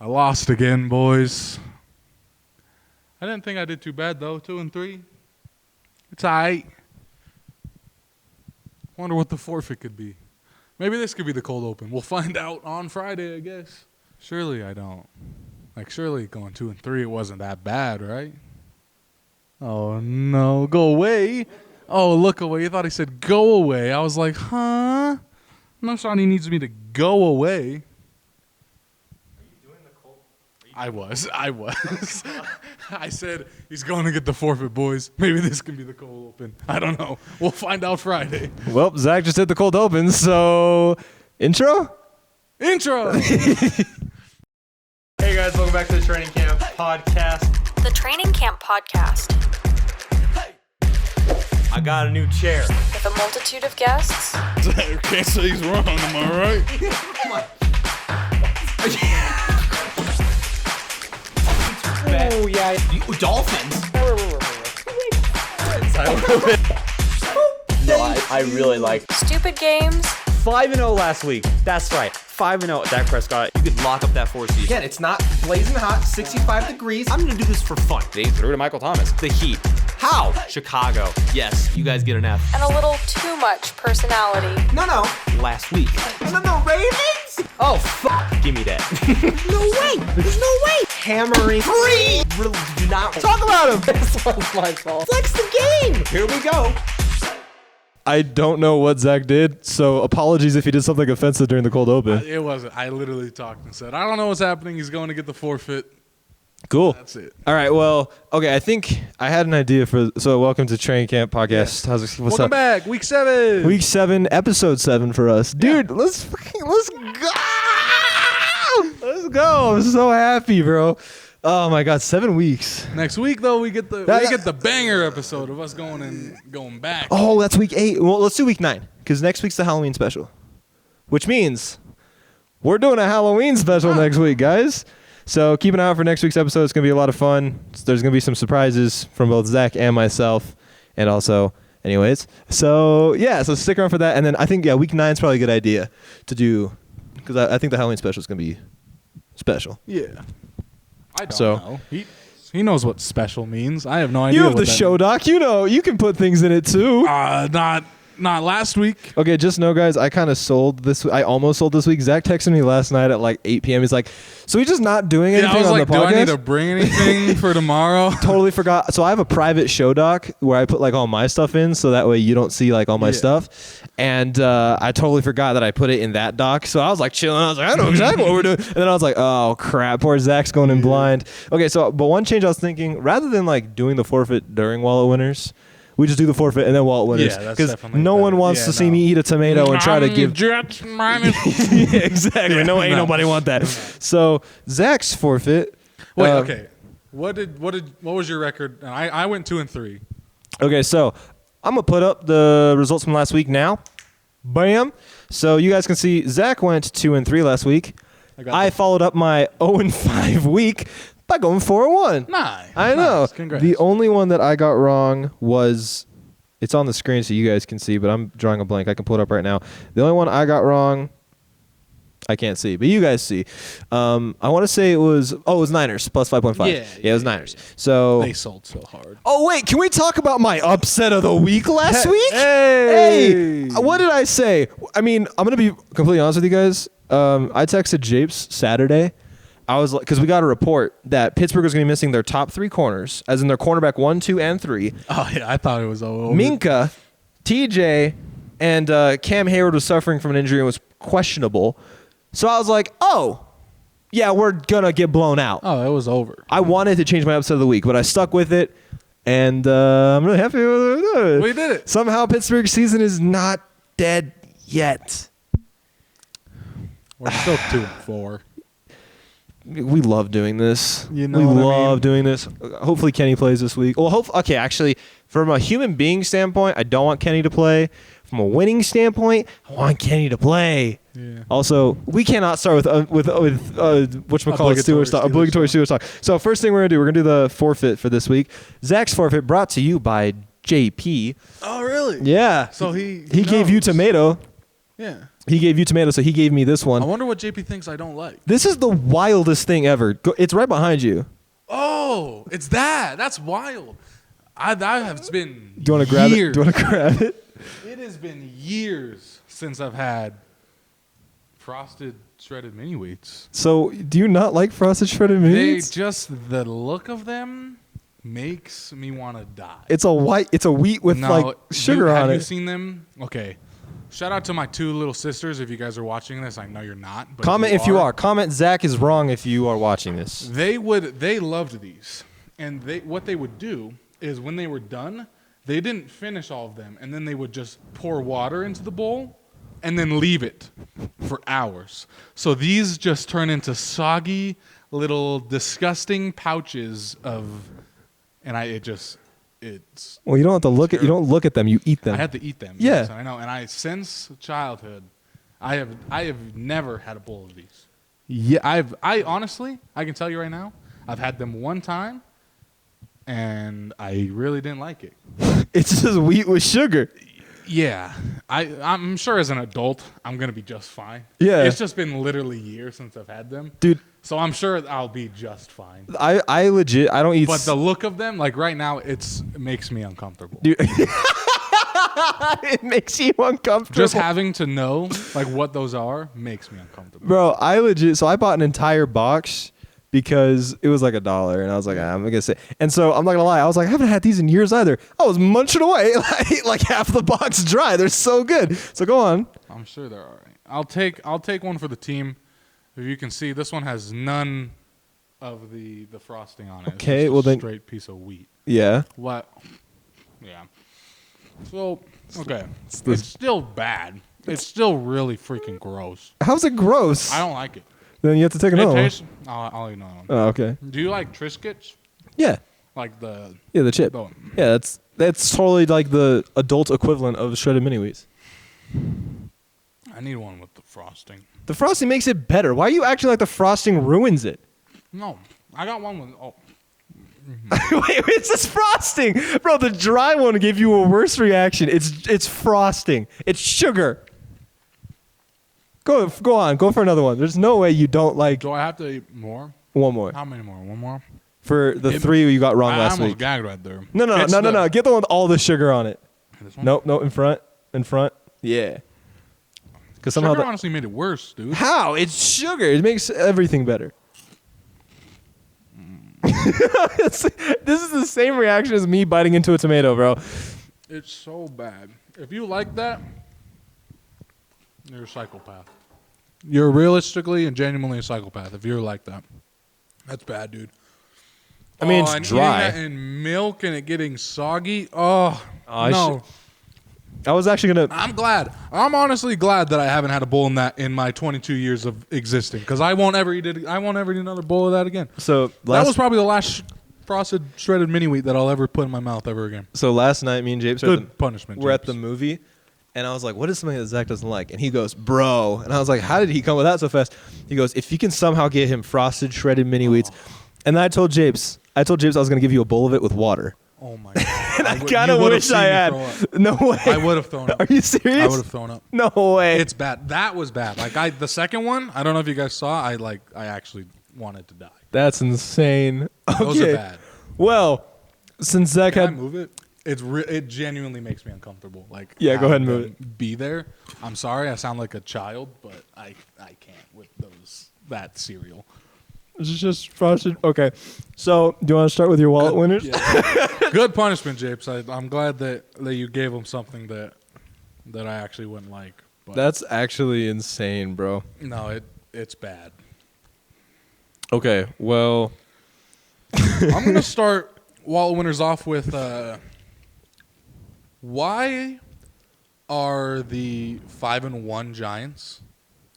I lost again, boys. I didn't think I did too bad, though. 2-3. It's all right. Wonder what the forfeit could be. Maybe this could be the cold open. We'll find out on Friday, I guess. Surely I don't. Surely going 2-3, it wasn't that bad, right? Oh, no. Go away. Oh, look away. You thought he said go away. I was like, huh? No, Shawnee needs me to go away. I was. I said he's going to get the forfeit, boys. Maybe this can be the cold open. I don't know. We'll find out Friday. Well, Zach just did the cold open, so intro. Hey guys, welcome back to the Training Camp Podcast. The Training Camp Podcast. I got a new chair. With a multitude of guests. Can't say he's wrong, am I right? Oh yeah, dolphins. No, I really like Stupid games. 5-0 last week. That's right. 5-0. Dak Prescott. You could lock up that 4 seed. Again, it's not blazing hot, 65 degrees. I'm gonna do this for fun. They threw to Michael Thomas. The Heat. How? Chicago. Yes, you guys get an F. And a little too much personality. No. Last week. No, Ravens? Oh, fuck. Give me that. No way. There's no way. Hammering. Free. Really, do not talk about him. This one's my fault. Flex the game. Here we go. I don't know what Zach did, so apologies if he did something offensive during the cold open. It wasn't. I literally talked and said, I don't know what's happening. He's going to get the forfeit. Cool. That's it. All right, well, okay, I think I had an idea so welcome to Training Camp Podcast. What's Welcome up? back. Week 7. Week 7, episode 7 for us. Dude, let's go! Let's go. I'm so happy, bro. Oh my God, 7 weeks. Next week, though, we get the banger episode of us going back. Oh, that's week 8. Well, let's do week 9, because next week's the Halloween special, which means we're doing a Halloween special next week, guys. So keep an eye out for next week's episode. It's going to be a lot of fun. There's going to be some surprises from both Zach and myself, and also, anyways. So, yeah, so stick around for that. And then I think, week 9 is probably a good idea to do, because I think the Halloween special is going to be special. Yeah. I don't So- know. He knows what special means. I have no idea. You have what the that show, Doc. You know, you can put things in it, too. means. Not last week. Okay, just know, guys, I kind of sold this. I almost sold this week. Zach texted me last night at like 8 p.m. He's like, so he's just not doing anything I was on like, the do podcast? I need to bring anything for tomorrow? Totally forgot. So I have a private show doc where I put like all my stuff in, so that way you don't see like all my stuff. And I totally forgot that I put it in that doc. So I was like chilling. I was like, I know exactly what we're doing. And then I was like, oh crap, poor Zach's going in blind. Okay, so but one change I was thinking, rather than like doing the forfeit during wallet winners, we just do the forfeit and then wallet winners. Yeah, that's because definitely no one better. wants to see me eat a tomato and try to give. Jets minus. Yeah, exactly. Ain't nobody want that. So Zach's forfeit. Wait, okay. What was your record? And I went 2-3. Okay, so I'm gonna put up the results from last week now. Bam. So you guys can see Zach went 2-3 last week. I followed up my 0-5 week by going 4-1. Nice. I know. Nice. Congrats. The only one that I got wrong was, it's on the screen so you guys can see, but I'm drawing a blank. I can pull it up right now. The only one I got wrong, I can't see, but you guys see. I want to say it was Niners plus 5.5. Yeah, it was Niners. So They sold so hard. Oh, wait, can we talk about my upset of the week last week? Hey. What did I say? I mean, I'm going to be completely honest with you guys. I texted Japes Saturday. I was like, because we got a report that Pittsburgh was going to be missing their top 3 corners, as in their cornerback 1, 2, and 3. Oh, yeah, I thought it was over. Minka, TJ, and Cam Hayward was suffering from an injury and was questionable. So I was like, oh, yeah, we're going to get blown out. Oh, it was over. I wanted to change my upset of the week, but I stuck with it, and I'm really happy with it. We did it. Somehow Pittsburgh's season is not dead yet. We're still 2-4. We love doing this. You know we what I love mean? doing this. Hopefully Kenny plays this week. Well, okay, actually, from a human being standpoint, I don't want Kenny to play. From a winning standpoint, I want Kenny to play. Yeah. Also, we cannot start with whatchamacallit Steelers talk. Obligatory Steelers talk. So first thing we're going to do, we're going to do the forfeit for this week. Zach's forfeit brought to you by JP. Oh, really? Yeah. So he gave you tomato. Yeah. He gave you tomato, so he gave me this I one. wonder what JP thinks I don't like. This is the wildest thing ever. It's right behind you. Oh, it's that. That's wild. That has been Do you want to grab years. it? Do you want to grab it? It has been years since I've had frosted shredded mini wheats. So, do you not like frosted shredded mini They wheats? just the look of them makes me want to die. It's a wheat with like sugar on Have it. you seen them? Okay. Shout out to my 2 little sisters. If you guys are watching this, I know you're not. But Comment if you are. Comment Zach is wrong if you are watching this. They loved these, and what they would do is when they were done, they didn't finish all of them, and then they would just pour water into the bowl, and then leave it for hours. So these just turn into soggy little disgusting pouches of, and it's. Well, you don't have to look at. You don't look at them. You eat them. I had to eat them. Yeah. Yes, I know. And since childhood, I have never had a bowl of these. Yeah, I honestly, I can tell you right now, I've had them one time, and I really didn't like it. It's just wheat with sugar. Yeah, I'm sure as an adult, I'm gonna be just fine. Yeah. It's just been literally years since I've had them, Dude, so I'm sure I'll be just fine. I legit, I don't eat. But the look of them, like right now, it makes me uncomfortable. Dude, it makes you uncomfortable. Just having to know like what those are makes me uncomfortable. Bro, I legit. So I bought an entire box because it was like $1, and I was like, I'm gonna say. And so I'm not gonna lie, I was like, I haven't had these in years either. I was munching away like half the box dry. They're so good. So go on. I'm sure they're all right. I'll take one for the team. If you can see, this one has none of the frosting on it. Okay, it's well just a then- straight piece of wheat. Yeah. What? Yeah. So okay, the- it's still bad. It's still really freaking gross. How's it gross? I don't like it. Then you have to take It another one. tastes. I'll eat another one. Oh, okay. Do you like Triscuits? Yeah. Like the Yeah, the chip. Oh. Yeah, that's totally like the adult equivalent of shredded mini wheats. I need one with the frosting. The frosting makes it better. Why are you acting like the frosting ruins it? No, I got one with. Oh, Wait, it's this frosting, bro. The dry one gave you a worse reaction. It's frosting. It's sugar. Go on. Go for another one. There's no way you don't like do I have to eat more? one more. How many more? One more. For the 3 you got wrong I last almost week. gagged right there. No. It's the- Get the one with all the sugar on it. This one? No, in front. Yeah. Because somehow Sugar honestly made it worse, dude. how it's sugar. It makes everything better. This is the same reaction as me biting into a tomato, bro. It's so bad. If you like that, you're a psychopath. You're realistically and genuinely a psychopath if you're like that. That's bad, dude. I mean, it's and dry. eating that in milk and it getting soggy. Oh, I no. I was actually gonna. I'm glad. I'm honestly glad that I haven't had a bowl in that in my 22 years of existing, because I won't ever eat it. I won't ever eat another bowl of that again. So That was probably the last frosted shredded mini wheat that I'll ever put in my mouth ever again. So last night, me and Japes Good punishment. we're at the James. movie, and I was like, "What is something that Zach doesn't like?" And he goes, "Bro," and I was like, "How did he come with that so fast?" He goes, "If you can somehow get him frosted shredded mini wheats," and then I told Japes I was gonna give you a bowl of it with water. Oh my god! I kind of wish I had. No way. I would have thrown up. Are you serious? I would have thrown up. No way. It's bad. That was bad. Like the second one, I don't know if you guys saw. I actually wanted to die. That's insane. Okay. Those are bad. Well, since Zach Can I had move it? It genuinely makes me uncomfortable. Like Yeah, go ahead and having move them Be there. I'm sorry. I sound like a child, but I can't with that cereal. it's just frosted. Okay. So, do you want to start with your wallet winners? Yeah. Good punishment, Japes. I'm glad that you gave him something that I actually wouldn't like. But That's actually insane, bro. no, it's bad. Okay. Well, I'm gonna start wallet winners off with why are the 5-1 Giants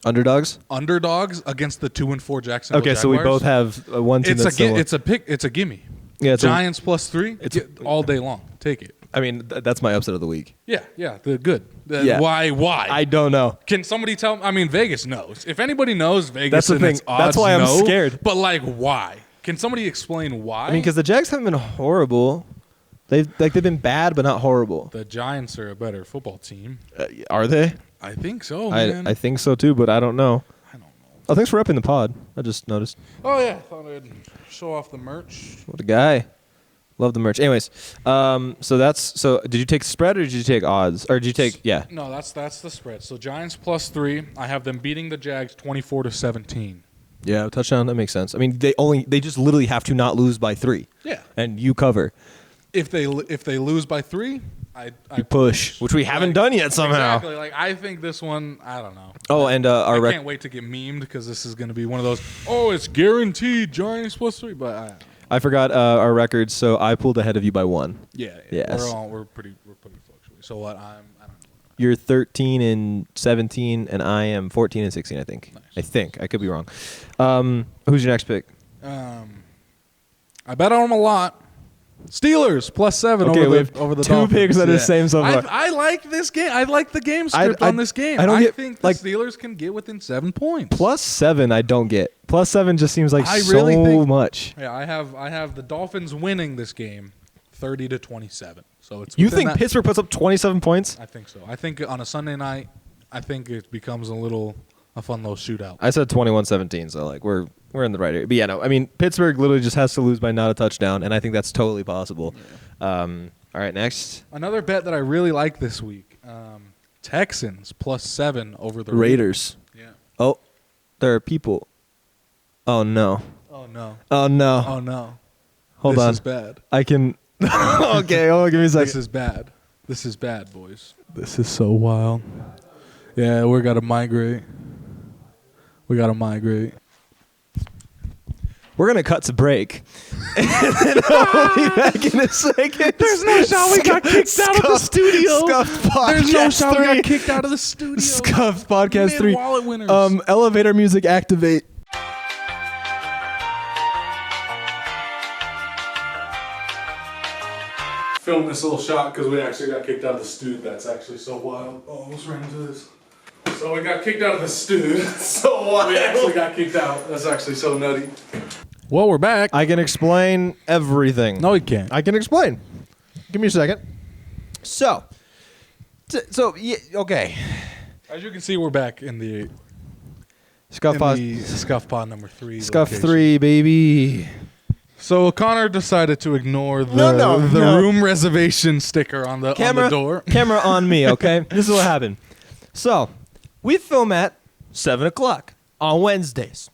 underdogs. underdogs against the 2-4 Jacksonville Okay, so we Jaguars? both have one team It's that's similar. it's a gimme. Yeah, it's a- Giants +3. it's a- all day long. Take it. I mean, that's my upset of the week. Yeah. The good. Yeah. Why? I don't know. Can somebody tell? I mean, Vegas knows. If anybody knows Vegas, That's the and thing. its odds That's why I'm know, scared. But like, why? Can somebody explain why? I mean, because the Jags haven't been horrible. They've been bad, but not horrible. the Giants are a better football team. Are they? I think so, man. I think so too, but I don't know. I don't know. Oh, thanks for repping the pod. I just noticed. Oh, yeah. Thought I'd show off the merch. What a guy. Love the merch. Anyways, so did you take spread or did you take odds? Or did you take, yeah. No, that's the spread. So Giants +3. I have them beating the Jags 24-17. Yeah, touchdown, that makes sense. I mean, they just literally have to not lose by 3. Yeah. And you cover. If they lose by 3, I Push, which we haven't done yet somehow. Exactly. Like, I think this one, I don't know. Oh, and I can't wait to get memed because this is going to be one of those, it's guaranteed Giants +3, but I forgot our records, so I pulled ahead of you by 1. yeah. Yes. We're pretty fluctuating. So what? I don't know. You're 13 and 17, and I am 14 and 16, I think. Nice. I could be wrong. Who's your next pick? I bet on them a lot. Steelers +7 Okay, we have over the two Dolphins. picks that are the same so far. I like this game. I like the game script on this game. I think the Steelers can get within 7 points. +7, I don't get. +7 just seems like I so really think- much. Yeah, I have the Dolphins winning this game 30-27. So it's You within think that. Pittsburgh puts up 27 points? I think so. I think on a Sunday night, I think it becomes a fun little shootout. I said 21-17, so like we're in the right area. But yeah, no, I mean Pittsburgh literally just has to lose by not a touchdown, and I think that's totally possible. Yeah. All right, next. Another bet that I really like this week: Texans +7 over the Raiders. Yeah. Oh, there are people. Oh no. Oh no. Oh no. Oh no. Hold this on. This is bad. I can. Okay, hold on, give me a second. This is bad. This is bad, boys. This is so wild. Yeah, we got to migrate. We're gonna cut to break, and then I'll be back in a second. There's no shot we got kicked out of the studio. Scuffed podcast There's no shot we 3. got kicked out of the studio. Scuffed podcast 3. Wallet winners. Elevator music activate. Film this little shot because we actually got kicked out of the studio. That's actually so wild. Oh, almost ran into this. So we got kicked out of the studio. So wild. We actually got kicked out. That's actually so nutty. Well, we're back. I can explain everything. No, you can't. I can explain. Give me a second. So yeah, okay. As you can see, we're back in the Scuff pod. Scuff Pod number 3. Scuff location. 3, baby. So Connor decided to ignore the No. room reservation sticker on the door. Camera on me, okay? This is what happened. So, we film at 7 o'clock on Wednesdays.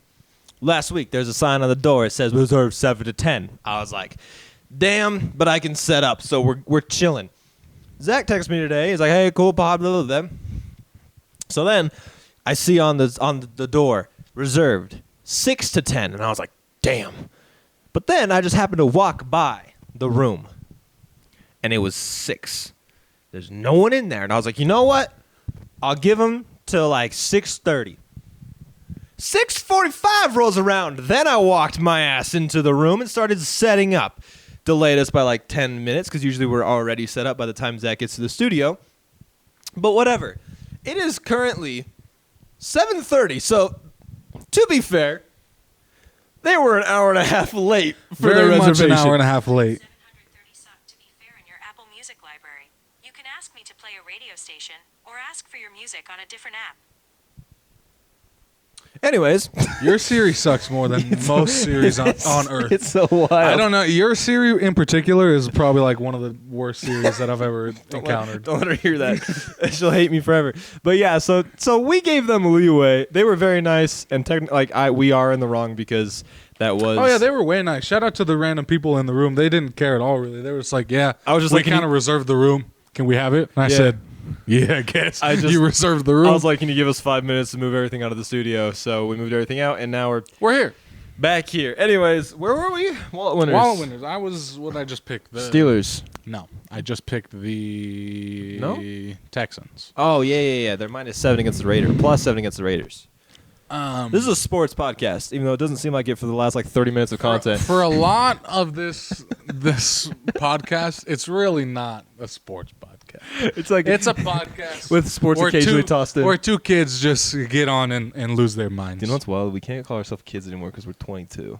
Last week, there's a sign on the door. It says reserved 7 to 10. I was like, damn, but I can set up, so we're chilling. Zach texts me today. He's like, hey, cool, pod, blah, blah, blah. So then, I see on the door, reserved 6 to 10, and I was like, damn. But then I just happened to walk by the room, and it was 6. There's no one in there, and I was like, you know what? I'll give him till like 6:30. 6:45 rolls around. Then I walked my ass into the room and started setting up. Delayed us by like 10 minutes because usually we're already set up by the time Zach gets to the studio. But whatever. It is currently 7:30, so to be fair, they were an hour and a half late for their Very much reservation. an hour and a half late. 730 suck to be fair in your Apple Music library. You can ask me to play a radio station or ask for your music on a different app. Anyways, Your Siri sucks more than most Siris on Earth. it's so wild. I don't know. Your Siri in particular is probably like one of the worst Siris that I've ever encountered. Don't let her hear that. She'll hate me forever. But yeah, so we gave them leeway. They were very nice, and we are in the wrong because that was. Oh yeah, they were way nice. Shout out to the random people in the room. They didn't care at all, really. They were just like, yeah, I was just we like, can kind of reserved the room. Can we have it? And I Yeah. said, yeah, I guess. You reserved the room. I was like, can you give us 5 minutes to move everything out of the studio? So we moved everything out, and now we're here. back here. Anyways, where were we? Wallet winners. Wallet winners. What did I just pick? The Steelers. No, I just picked the Texans. Oh yeah. They're -7 against the Raiders. +7 against the Raiders. This is a sports podcast, even though it doesn't seem like it for the last 30 minutes of content. For a lot of this podcast, it's really not a sports podcast. It's like It's a podcast with sports where occasionally tossed in. where two kids just get on and lose their minds. You know what's wild? We can't call ourselves kids anymore because we're 22.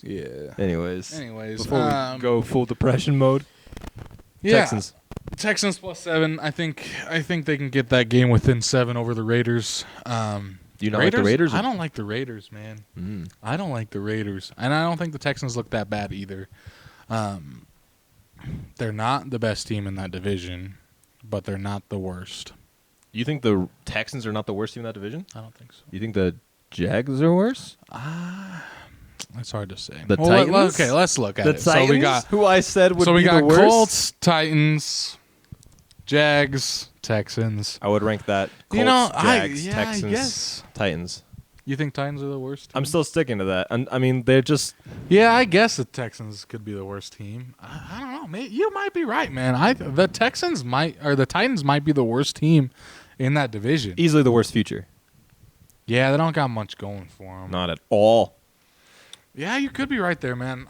Yeah. Anyways, Anyways, before we go full depression mode, yeah. Texans. Texans +7. I think they can get that game within 7 over the Raiders. Do you not like the Raiders? I don't like the Raiders, man. I don't like the Raiders, and I don't think the Texans look that bad either. They're not the best team in that division, but they're not the worst. You think the Texans are not the worst team in that division? I don't think so. You think the Jags are worse? That's hard to say. The Titans? Okay, let's look at The it. Titans, So we got who I said would be the got worst? Colts, Titans, Jags, Texans. I would rank that Colts, You know, Jags, I Texans, guess. Titans. You think Titans are the worst team? I'm still sticking to that. I mean, they're just... Yeah, I guess the Texans could be the worst team. I don't know. You might be right, man. The Titans might be the worst team in that division. easily the worst future. Yeah, they don't got much going for them. Not at all. Yeah, you could be right there, man.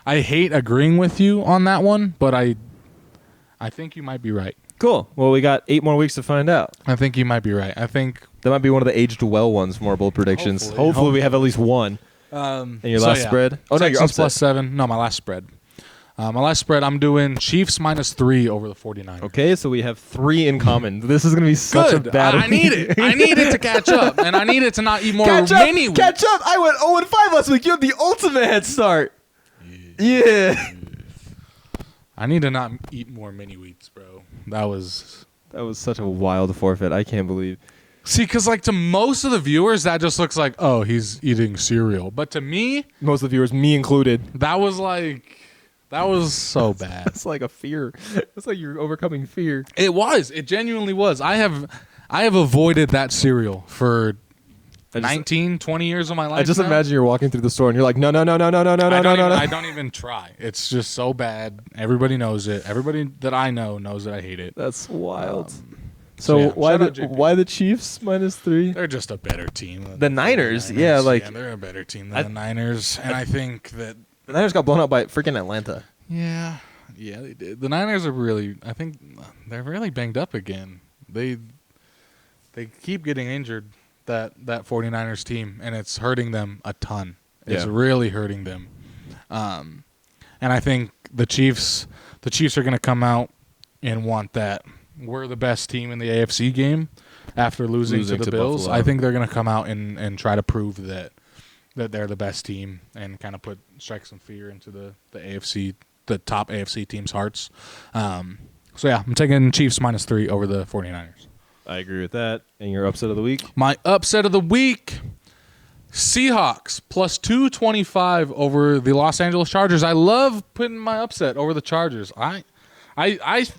I hate agreeing with you on that one, but I think you might be right. Cool. Well, we got 8 more weeks to find out. I think you might be right. I think That might be one of the aged well ones from our bold predictions. Hopefully we have at least one. And your last spread? Oh, no, you're Texans upset. +7. No, my last spread. My last spread, I'm doing Chiefs -3 over the 49ers. Okay, so we have 3 in common. This is going to be such Good. a bad I need it. I need it to catch up, and I need it to not eat more Catch up! mini weeks. Catch up! I went 0-5 last week. You have the ultimate head start. Yeah. I need to not eat more mini wheats, bro. That was such a wild forfeit. I can't believe. see, because like to most of the viewers, that just looks like, oh, he's eating cereal. But to me, Most of the viewers, me included. that was so bad. It's like a fear. It's like you're overcoming fear. It was. It genuinely was. I have avoided that cereal for 19, 20 years of my life. I just now. imagine you're walking through the store and you're like, no. I don't even try. It's just so bad. Everybody knows it. Everybody that I know knows that I hate it. That's wild. so yeah, why shout the out JP. why the Chiefs -3? They're just a better team. Than The Niners, yeah, like- they're a better team than the Niners, and I think that The Niners got blown out by freaking Atlanta. yeah, they did. The Niners are really, I think they're really banged up again. They keep getting injured. That 49ers team, and it's hurting them a ton. It's Yeah. really hurting them. And I think the Chiefs are going to come out and want that we're the best team in the AFC game after losing to the Bills. Buffalo. I think they're going to come out and try to prove that they're the best team and kind of strike some fear into the AFC, the top AFC teams' hearts. So yeah, I'm taking Chiefs -3 over the 49ers. I agree with that. And your upset of the week? My upset of the week, Seahawks +225 over the Los Angeles Chargers. I love putting my upset over the Chargers. I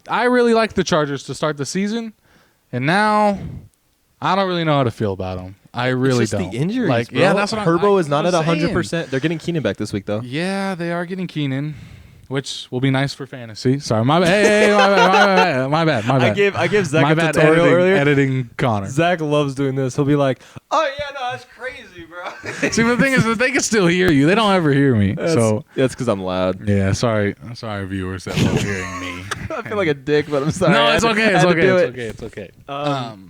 really like the Chargers to start the season, and now I don't really know how to feel about them. I really it's just don't. the injuries, Like, bro. yeah, that's what Herbo is not at I'm saying. 100%. They're getting Keenan back this week, though. Yeah, they are getting Keenan, which will be nice for fantasy. Sorry, my bad. Hey, my bad. I gave Zach My a bad tutorial earlier. editing Connor. Zach loves doing this. He'll be like, "Oh yeah, no, that's crazy, bro." See, the thing is that they can still hear you. They don't ever hear me. So that's because I'm loud. yeah, sorry, viewers that love hearing me. I feel like a dick, but I'm sorry. No, I it's had okay. to- It's I had to do okay. it. It's okay.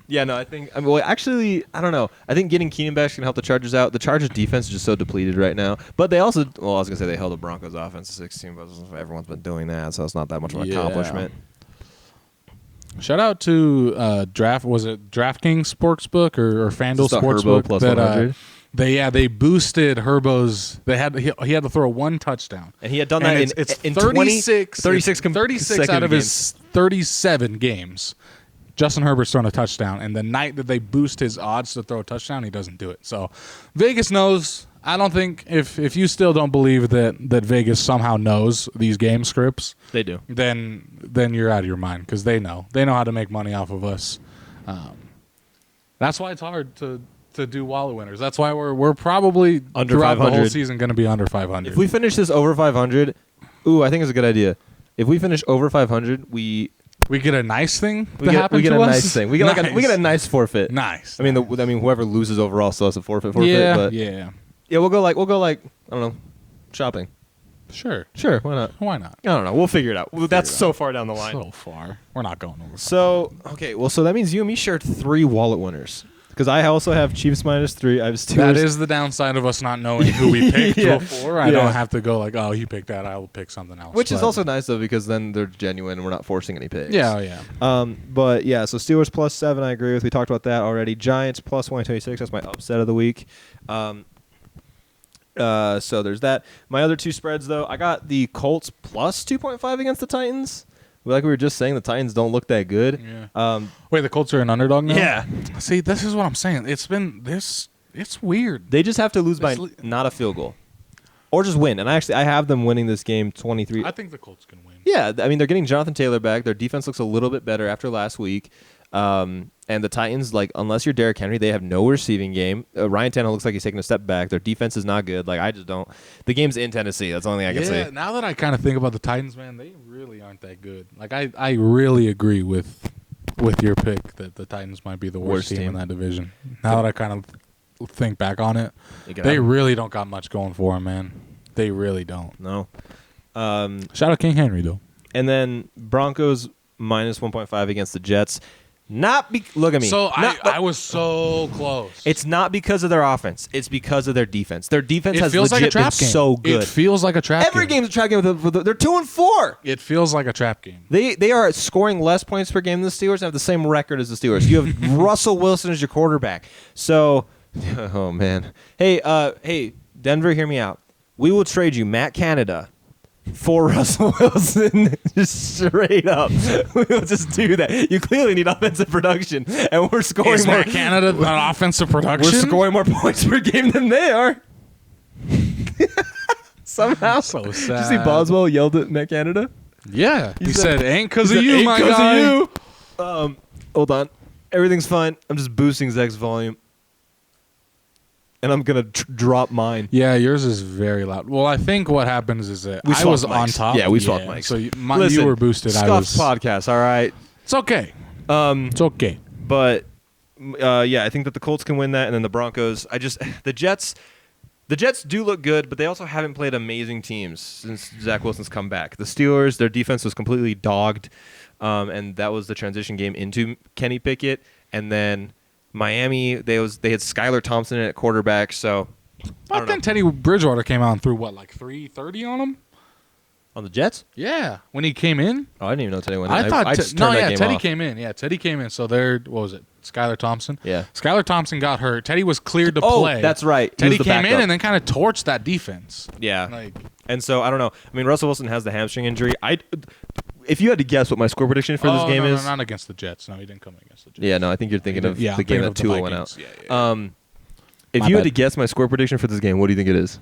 Yeah, no, I think. I mean, well, actually, I don't know. I think getting Keenan back is gonna help the Chargers out. The Chargers defense is just so depleted right now. But they also, well, I was gonna say they held the Broncos offense to 16, but everyone's been doing that, so it's not that much of an Yeah. accomplishment. Shout out to DraftKings Sportsbook or FanDuel Just a Herbo Sportsbook plus that 100. they boosted Herbo's. He had to throw 1 touchdown. And he had done And that it's in 36 36 out of his 37 games. Justin Herbert's thrown a touchdown, and the night that they boost his odds to throw a touchdown, he doesn't do it. So Vegas knows. I don't think if you still don't believe that Vegas somehow knows these game scripts, They do. then you're out of your mind because they know how to make money off of us. That's why it's hard to do wallet winners. That's why we're probably Under throughout the 500. whole season going to be under 500. If we finish this over 500, I think it's a good idea. If we finish over 500, we get a nice thing we to get, happen we get to a us. nice thing. We get we get a nice forfeit. nice. I mean, whoever loses overall still has a forfeit. yeah, But yeah, we'll go like I don't know, shopping. sure. Why not? Why not? I don't know. We'll figure it out. That's it so far down the line. So far, we're not going over. So that means you and me shared 3 wallet winners. Because I also have Chiefs -3. I have Steelers. That is the downside of us not knowing who we picked Yeah. before. I don't have to go like, oh, you picked that. I will pick something else. Which is But- also nice, though, because then they're genuine and we're not forcing any picks. Yeah, yeah. But, yeah, so Steelers +7, I agree with. We talked about that already. Giants +126. That's my upset of the week. So there's that. My other two spreads, though, I got the Colts +2.5 against the Titans. Like we were just saying, the Titans don't look that good. Yeah. Wait, the Colts are an underdog now? Yeah. See, this is what I'm saying. It's been this. It's weird. They just have to lose by This not a field goal. Or just win. And I have them winning this game 23. I think the Colts can win. Yeah, I mean, they're getting Jonathan Taylor back. Their defense looks a little bit better after last week. And the Titans, like, unless you're Derrick Henry, they have no receiving game. Ryan Tannehill looks like he's taking a step back. Their defense is not good. Like, I just don't. The game's in Tennessee. That's the only thing I can say. Now that I kind of think about the Titans, man, they really aren't that good. Like, I really agree with your pick that the Titans might be the worst team in that division. Now that I kind of think back on it, they really don't got much going for them, man. They really don't. No. Shout out King Henry, though. And then Broncos -1.5 against the Jets. Look at me. So I was so close. It's not because of their offense. It's because of their defense. Their defense has feels legit like a trap been game. so good. It feels like a trap game. Every game's a trap game. They're 2-4. It feels like a trap game. They are scoring less points per game than the Steelers and have the same record as the Steelers. You have Russell Wilson as your quarterback. So, oh man. Hey, Denver, hear me out. We will trade you Matt Canada for Russell Wilson, just straight up. We'll just do that. You clearly need offensive production, and we're scoring Is more. Matt Canada on offensive production? We're scoring more points per game than they are. Somehow. So Did sad. you see Boswell yelled at Matt Canada? Yeah. He said, ain't because He of said, you, "Ain't my 'cause of guy. you." Hold on. Everything's fine. I'm just boosting Zach's volume. And I'm going to drop mine. Yeah, yours is very loud. Well, I think what happens is that I was on top. Yeah, we swapped mics. So Listen, you were boosted. I was. podcast, all right? It's okay. It's okay. But, yeah, I think that the Colts can win that. And then the Broncos. The Jets do look good, but they also haven't played amazing teams since Zach Wilson's come back. The Steelers, their defense was completely dogged. And that was the transition game into Kenny Pickett. And then Miami, they had Skylar Thompson in at quarterback, so But then Teddy Bridgewater came out and threw what, like 330 on him? on the Jets. Yeah, when he came in. Oh, I didn't even know Teddy went. I thought just turned that game Teddy off. came in. Yeah, Teddy came in. So there, what was it? Skylar Thompson. Yeah. Skylar Thompson got hurt. Teddy was cleared to Oh, play. that's right. He Teddy was the came in backup. and then kind of torched that defense. Yeah, Like, and so I don't know. I mean, Russell Wilson has the hamstring injury. If you had to guess what my score prediction for this game no, is, not against the Jets. No, he didn't come against the Jets. yeah, no, I think you're thinking of Yeah, the game I'm that thinking of Tua the went out. Vikings. Yeah. If My you had bad. to guess my score prediction for this game, what do you think it is?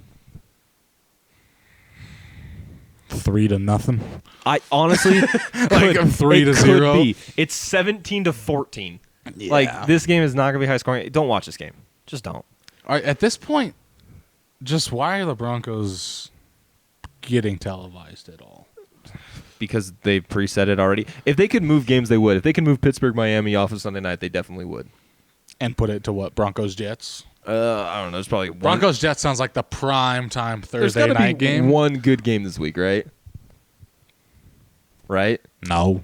3-0. I honestly Like a 3-0. Be. It's 17-14. Like this game is not gonna be high scoring. Don't watch this game. Just don't. All right, at this point, just why are the Broncos getting televised at all? Because they preset it already. If they could move games, they would. If they could move Pittsburgh, Miami off of Sunday night, they definitely would. And put it to what? Broncos Jets? I don't know. There's probably Broncos Jets sounds like the prime time There's Thursday gotta night be game. one good game this week, right? Right? No.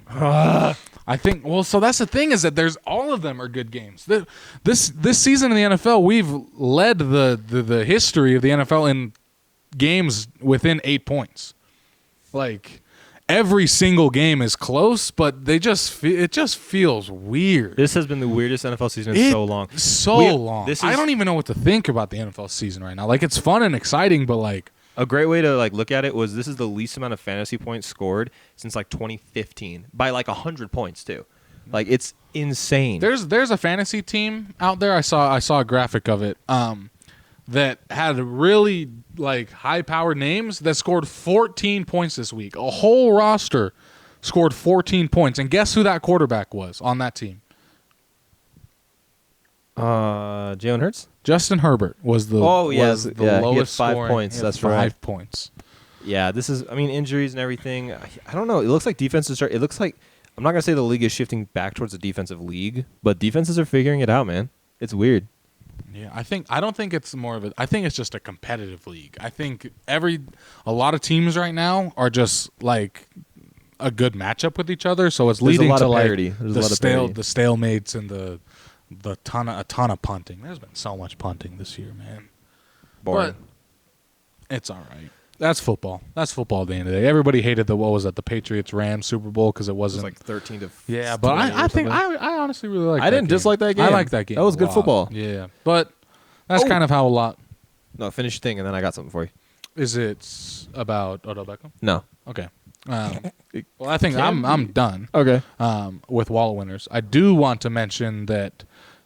I think, well, so that's the thing is that there's all of them are good games. This season in the NFL, we've led the history of the NFL in games within 8 points. Like, every single game is close, but it just feels weird. This has been the weirdest NFL season in so long. Long. I don't even know what to think about the NFL season right now. Like, it's fun and exciting, but like, A great way to like look at it was this is the least amount of fantasy points scored since like 2015 by like 100 points too. Like it's insane. there's a fantasy team out there. I saw a graphic of it. That had really like high-powered names that scored 14 points this week. A whole roster scored 14 points, and guess who that quarterback was on that team? Jalen Hurts? Justin Herbert was the Oh, yeah, was the yeah, he had lowest 5 scoring. points, He had that's 5 right. points. Yeah, this is I mean injuries and everything. I don't know. It looks like defenses are it looks like I'm not going to say the league is shifting back towards a defensive league, but defenses are figuring it out, man. It's weird. Yeah, I don't think it's more of I think it's just a competitive league. I think a lot of teams right now are just like a good matchup with each other, so it's There's a leading lot to of like parity. There's a lot of parity. the stalemates and a ton of punting. There's been so much punting this year, man. Boring. But it's all right. That's football. That's football at the end of the day. Everybody hated the Patriots-Rams Super Bowl because it It was wasn't like 13 to yeah, but I think I honestly really like. I didn't dislike that game. I like that game. That was a good lot. football. Yeah, but that's kind of how a lot. No, finish your thing, and then I got something for you. Is it about Odell Beckham? No. Okay. Well, I think I'm done. Okay. With Wall winners. I do want to mention that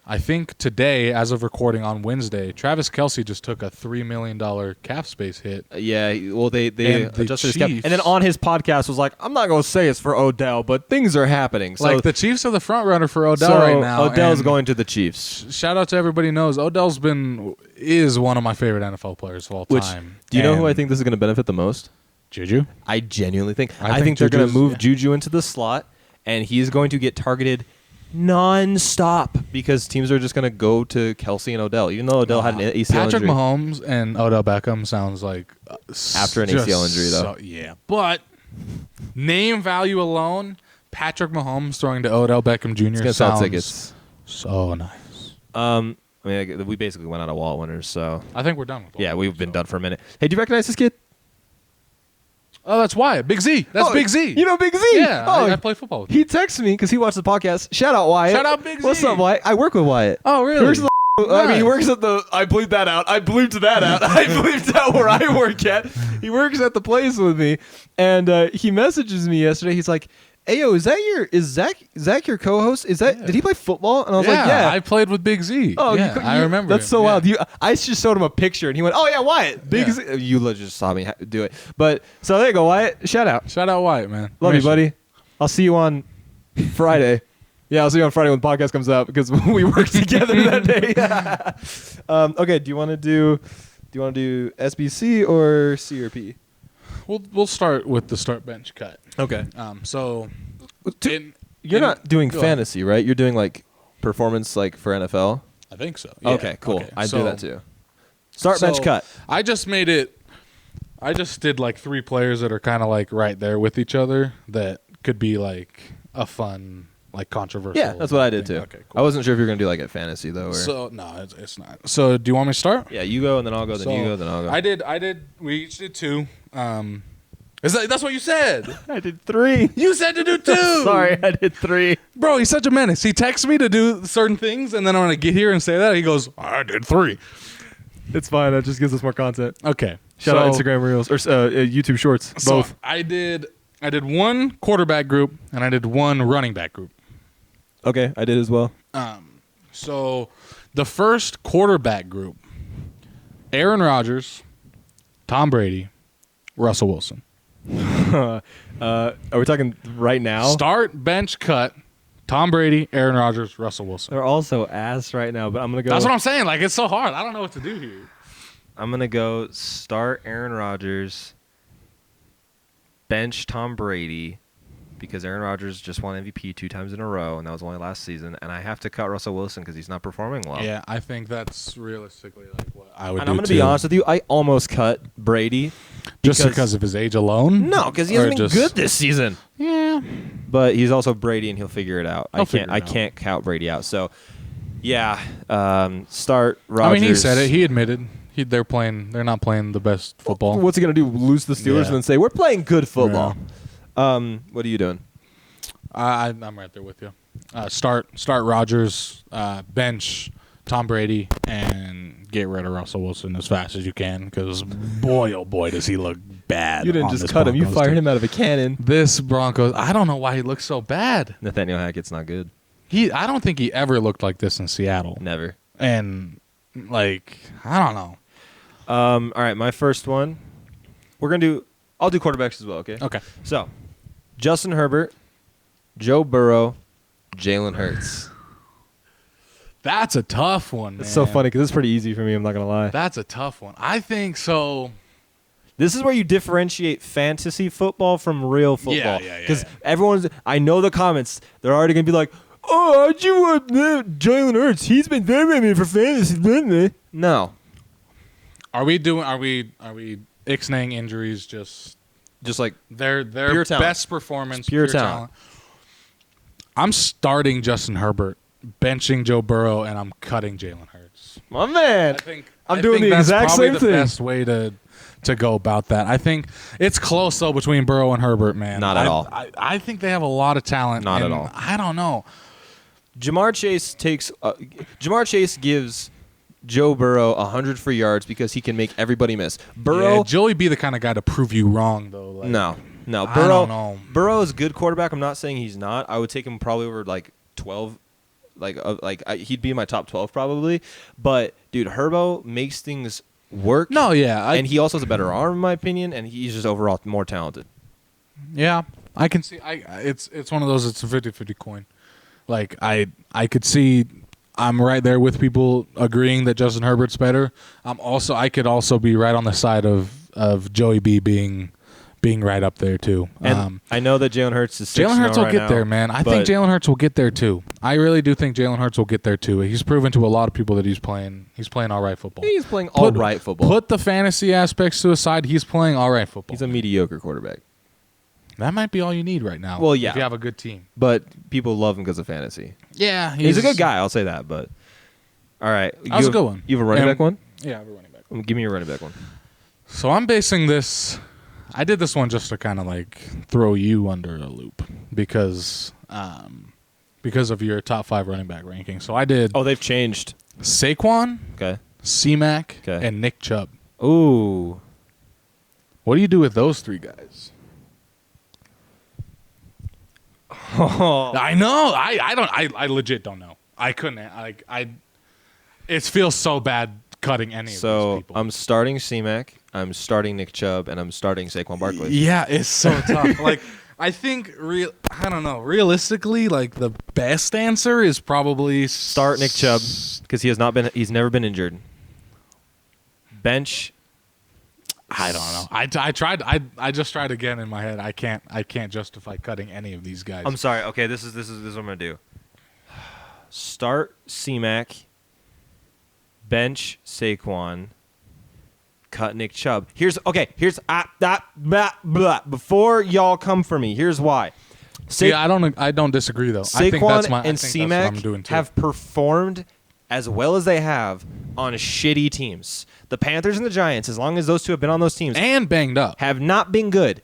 I think today, as of recording on Wednesday, Travis Kelce just took a $3 million cap space hit. Yeah, well, they And the adjusted his cap. Chiefs- And then on his podcast was like, I'm not going to say it's for Odell, but things are happening. So, Like the Chiefs are the front runner for Odell so right now. Odell's and going to the Chiefs. Shout out to everybody who knows Odell's is one of my favorite NFL players of all Which, time. do you know who I And think this is going to benefit the most? Juju? I genuinely think. I I think they're going to Juju's- move yeah. Juju into the slot, and he's going to get targeted non-stop because teams are just going to go to Kelce and Odell, even though Odell had an ACL Patrick injury. Mahomes and Odell Beckham sounds like After an just ACL injury, though. yeah, but name value alone, Patrick Mahomes throwing to Odell Beckham Jr. It's going to sell sounds tickets. so nice. I mean, we basically went out of Wall winners, so I think we're done with. yeah, all we've of been them, done for a minute. Hey, do you recognize this kid? Oh, that's Wyatt. Big Z. That's Big Z. You know Big Z? Yeah, Oh, I play football with him. he texted me because he watched the podcast. Shout out Wyatt. Shout out Big Z. What's up, Wyatt? I work with Wyatt. Oh, really? He works at I mean, he Nice. works at the. I bleeped that out. I bleeped that out. I bleeped out where I work at. He works at the place with me, and he messages me yesterday. He's like, "Hey, yo, is Zach your co-host? Did he play football?" And I was like, "Yeah, I played with Big Z. Oh, yeah, I remember. That's so him. wild. Yeah. I just showed him a picture, and he went, "Oh yeah, Wyatt, Big Yeah. Z." You just saw me do it, but so there you go, Wyatt. Shout out, Shout out Wyatt, man. love you, Miss buddy. I'll see you on Friday. Yeah, I'll see you on Friday when the podcast comes out because we worked together that day. Okay, do you want to do SBC or CRP? We'll start with the start bench cut. Okay. So You're not doing go ahead. fantasy, right? You're doing like performance like for NFL. I think so. Yeah. Okay, cool. Okay, I so- do that too. Start bench so cut. I just did like 3 players that are kind of like right there with each other that could be like a fun, like controversial. Yeah, that's what I did thing. too. Okay, I cool. wasn't sure if you were gonna do like a fantasy though. Or So no, it's not. So do you want me to start? yeah, you go and then I'll go. Then you So, go. Then I'll go. I did. We each did 2. That's what you said? I did 3. You said to do 2. Sorry, I did 3. Bro, he's such a menace. He texts me to do certain things, and then I'm gonna get here and say that he goes, I did 3. It's fine. That just gives us more content. Okay. Shout out Instagram Reels or YouTube Shorts. So Both. I did 1 quarterback group and I did 1 running back group. Okay, I did as well. So the first quarterback group, Aaron Rodgers, Tom Brady, Russell Wilson. Are we talking right now? Start, bench, cut, Tom Brady, Aaron Rodgers, Russell Wilson. They're also ass right now, but I'm gonna go. That's what I'm saying. Like, it's so hard. I don't know what to do here. I'm gonna go start Aaron Rodgers, bench Tom Brady, because Aaron Rodgers just won MVP 2 times in a row, and that was only last season. And I have to cut Russell Wilson because he's not performing well. Yeah, I think that's realistically like what I would And do I'm gonna too. be honest with you. I almost cut Brady. Just because of his age alone? No, because he Or hasn't been just- good this season. Yeah. But he's also Brady, and he'll figure it out. He'll I figure it out. can't count Brady out. So, yeah, start Rodgers. I mean, he said it. He admitted they're not playing the best football. What's he gonna do? Lose the Steelers Yeah. and then say we're playing good football? What are you doing? I'm right there with you. Start Rodgers, bench Tom Brady, and get rid of Russell Wilson as fast as you can because boy, oh boy, does he look bad. You didn't on just this cut him. You Broncos fired team. him out of a cannon. This Broncos, I don't know why he looks so bad. Nathaniel Hackett's not good. I don't think he ever looked like this in Seattle. Never. And like, I don't know. All right, my first one. I'll do quarterbacks as well. Okay. Okay. So, Justin Herbert, Joe Burrow, Jalen Hurts. That's a tough one, man. It's so funny because it's pretty easy for me. I'm not gonna lie. That's a tough one. I think so. This is where you differentiate fantasy football from real football. Yeah. Because everyone's, I know the comments, they're already going to be like, oh, how'd you want Jalen Hurts? He's been there with me for fantasy, didn't he? No. Are we ixnaying injuries just Like their pure talent. best performance, Pure talent. I'm starting Justin Herbert benching Joe Burrow and I'm cutting Jalen Hurts. My man. I'm I doing think the that's exact probably same the thing. best way to go about that. I think it's close though between Burrow and Herbert, man. Not at all. I think they have a lot of talent. Not at and all. I don't know. Jamar Chase gives Joe Burrow 100 free yards because he can make everybody miss. Burrow, Yeah, Joey be the kind of guy to prove you wrong though. Like, no. I Burrow, don't know. Burrow is a good quarterback. I'm not saying he's not. I would take him probably over like 12. He'd be in my top 12 probably. But dude, Herbo makes things work. No, yeah, and he also has a better arm in my opinion, and he's just overall more talented. yeah, I can see. It's one of those. It's a 50-50 coin. Like I could see. I'm right there with people agreeing that Justin Herbert's better. I could also be right on the side of Joey B being right up there too. And I know that Jalen Hurts is 6-0 Jalen Hurts will right get now, there, man. I think but Jalen Hurts will get there too. I really do think Jalen Hurts will get there too. He's proven to a lot of people that he's playing all right football. he's playing all right football. Put the fantasy aspects to a side. He's playing all right football. He's a mediocre quarterback. That might be all you need right now. Well, yeah. if you have a good team. But people love him because of fantasy. Yeah, He's a good guy, I'll say that. But all right, That was a good one. You have a running back one? Yeah, I have a running back. Give me your running back one. So I'm basing this. I did this one just to kind of like throw you under a loop because of your top 5 running back ranking. So I did. Oh, they've changed. Saquon, Okay. C-Mac, Okay. and Nick Chubb. Ooh. What do you do with those 3 guys? I know. I legit don't know. I couldn't. It feels so bad cutting any of these So people. I'm starting C-Mac, I'm starting Nick Chubb, and I'm starting Saquon Barkley. Yeah, it's so tough. Like, I think I don't know. Realistically, like the best answer is probably Start Nick Chubb because he's never been injured. Bench. I don't know. I tried. I just tried again in my head. I can't justify cutting any of these guys. I'm sorry. Okay, this is what I'm gonna do. Start C-Mac. Bench Saquon. Cut Nick Chubb. Here's before y'all come for me. Here's why. I don't disagree though. I think that's Saquon my. I and think C-Mac that's what I'm doing too. have performed as well as they have on shitty teams. The Panthers and the Giants, as long as those two have been on those teams, and banged up. have not been good.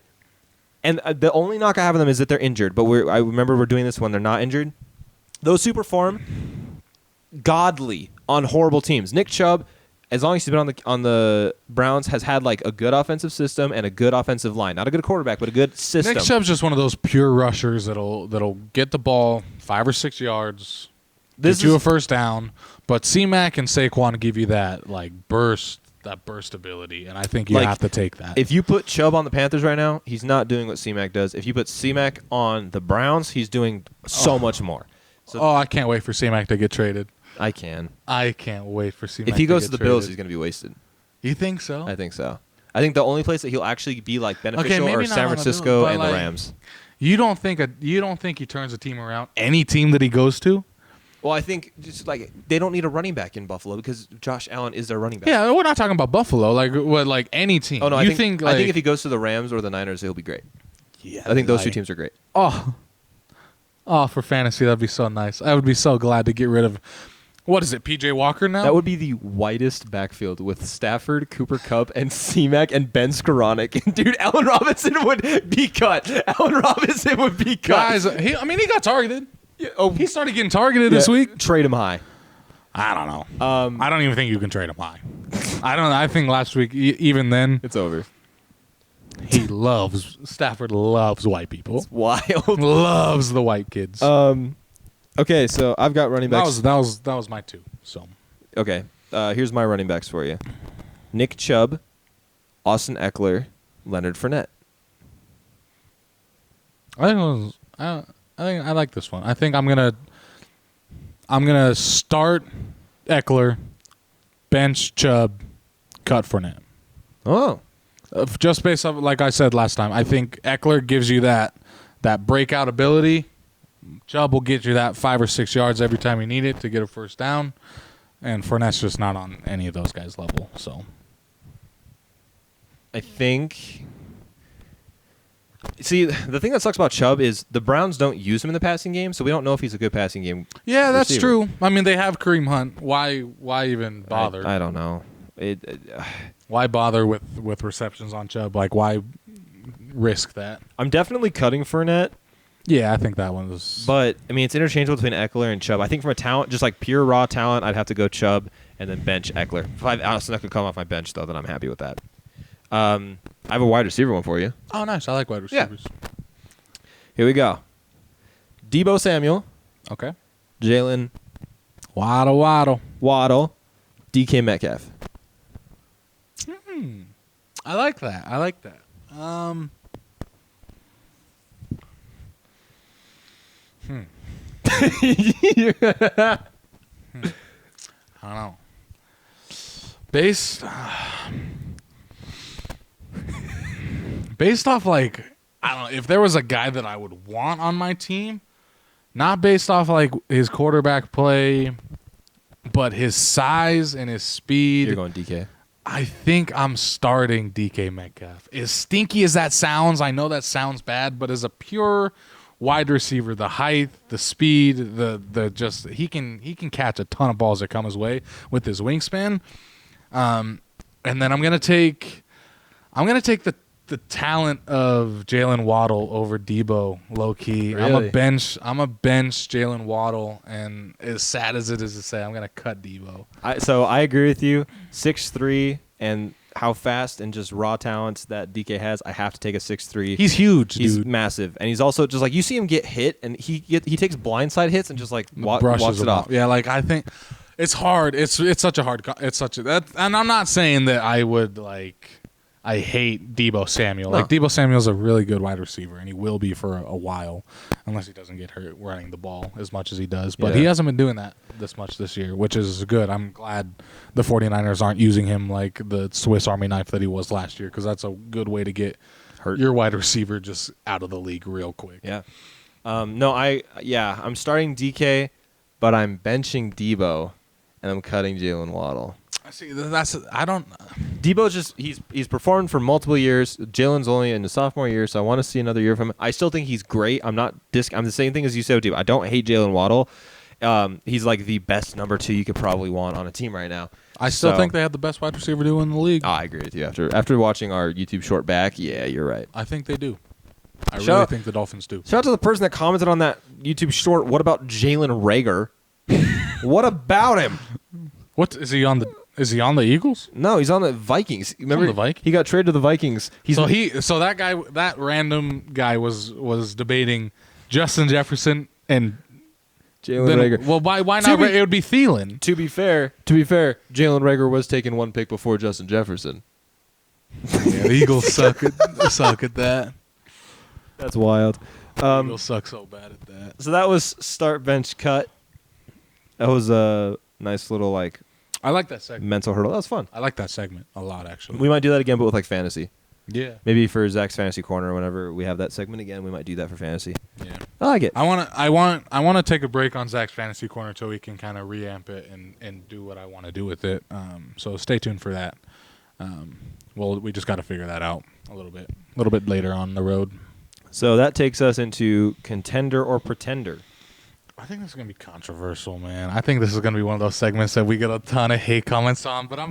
And the only knock I have on them is that they're injured. But I remember we're doing this when they're not injured. Those two perform godly on horrible teams. Nick Chubb, as long as he's been on the Browns, has had like a good offensive system and a good offensive line. Not a good quarterback, but a good system. Nick Chubb's just one of those pure rushers that'll get the ball 5 or 6 yards, get you a first down. But C-Mac and Saquon give you that like burst ability, and I think you have to take that. If you put Chubb on the Panthers right now, he's not doing what C-Mac does. If you put C-Mac on the Browns, he's doing so much more. So I can't wait for C-Mac to get traded. I can't wait for C-Mac. If he goes to to the get traded. Bills, he's going to be wasted. You think so? I think so. I think the only place that he'll actually be like beneficial maybe are not San on the Francisco Bills, but, and like, the Rams. You don't think he turns a team around? Any team that he goes to? Well, I think just like they don't need a running back in Buffalo because Josh Allen is their running back. Yeah, we're not talking about Buffalo. Like any team. Oh no, I think if he goes to the Rams or the Niners, he'll be great. Yeah, I think those two teams are great. For fantasy, that'd be so nice. I would be so glad to get rid of. What is it, PJ Walker now? That would be the whitest backfield with Stafford, Cooper Kupp, and C-Mac and Ben Skoranek. Dude, Allen Robinson would be cut. Guys, he got targeted. Yeah, He started getting targeted this week. Trade him high. I don't know. I don't even think you can trade him high. I think last week, even then, It's over. Stafford loves white people. Wild. Loves the white kids. Okay, so I've got running backs. that was my 2. So Okay, here's my running backs for you: Nick Chubb, Austin Eckler, Leonard Fournette. I think I like this one. I think I'm gonna start Eckler, bench Chubb, cut Fournette. Oh, Just based off, like I said last time, I think Eckler gives you that breakout ability. Chubb will get you that 5 or 6 yards every time you need it to get a first down, and Fournette's just not on any of those guys' level. So I think See, the thing that sucks about Chubb is the Browns don't use him in the passing game, so we don't know if he's a good passing game. Yeah, that's receiver. true. I mean, they have Kareem Hunt. Why even bother? I don't know. Why bother with receptions on Chubb? Like, why risk that? I'm definitely cutting Fournette, Yeah, I think that one was. but I mean it's interchangeable between Eckler and Chubb. I think from a talent, just like pure raw talent, I'd have to go Chubb and then bench Eckler. If Allison could come off my bench though, then I'm happy with that. I have a wide receiver one for you. Oh, nice. I like wide receivers. Here we go. Deebo Samuel, Okay. Jalen Waddle. Waddle, DK Metcalf. I like that. I don't know. Based off, like, I don't know, if there was a guy that I would want on my team, not based off like his quarterback play, but his size and his speed. You're going DK. I think I'm starting DK Metcalf. As stinky as that sounds, I know that sounds bad, but as a pure wide receiver, the height, the speed, the just he can catch a ton of balls that come his way with his wingspan. And then I'm gonna take the talent of Jalen Waddle over Deebo, low key. Really? I'm a bench Jalen Waddle, and as sad as it is to say, I'm gonna cut Deebo. So I agree with you. 6'3", and how fast and just raw talents that DK has, I have to take a 6'3". He's huge, He's dude. massive, and he's also just like you see him get hit, and he takes blindside hits and just like Brushes walks it him off. Yeah, like I think it's hard. It's such a hard. It's such a that, and I'm not saying that I would like. I hate Deebo Samuel. No. Like Deebo Samuel's a really good wide receiver, and he will be for a while, unless he doesn't get hurt running the ball as much as he does. But he hasn't been doing that this much this year, which is good. I'm glad the 49ers aren't using him like the Swiss Army knife that he was last year, because that's a good way to get Hurt. your wide receiver just out of the league real quick. Yeah. I'm starting DK, but I'm benching Deebo, and I'm cutting Jalen Waddle. See, I don't. Debo's just he's performed for multiple years. Jalen's only in the sophomore year, so I want to see another year from him. I still think he's great. I'm the same thing as you said with Debo. I don't hate Jalen Waddle. He's like the best number 2 you could probably want on a team right now. I still think they have the best wide receiver duo in the league. I agree with you. After watching our YouTube short back, yeah, you're right. I think they do. I Shout really out- think the Dolphins do. Shout out to the person that commented on that YouTube short. What about Jalen Rager? What about him? What is he on the? Is he on the Eagles? No, he's on the Vikings. Remember, the Vikings? He got traded to the Vikings. So that random guy was debating Justin Jefferson and Jalen Rager. Well, why not? It would be Thielen. To be fair, Jalen Rager was taken one pick before Justin Jefferson. Yeah, the Eagles suck at that. That's wild. Eagles suck so bad at that. So that was start bench cut. That was a nice little like I like that segment. mental hurdle. That was fun. I like that segment a lot, actually. We might do that again, but with like fantasy. Yeah. Maybe for Zach's fantasy corner, whenever we have that segment again, we might do that for fantasy. Yeah. I like it. I want to take a break on Zach's fantasy corner until we can kind of reamp it and do what I want to do with it. So stay tuned for that. We just got to figure that out a little bit later on the road. So that takes us into contender or pretender. I think this is gonna be controversial, man. I think this is gonna be one of those segments that we get a ton of hate comments on. But I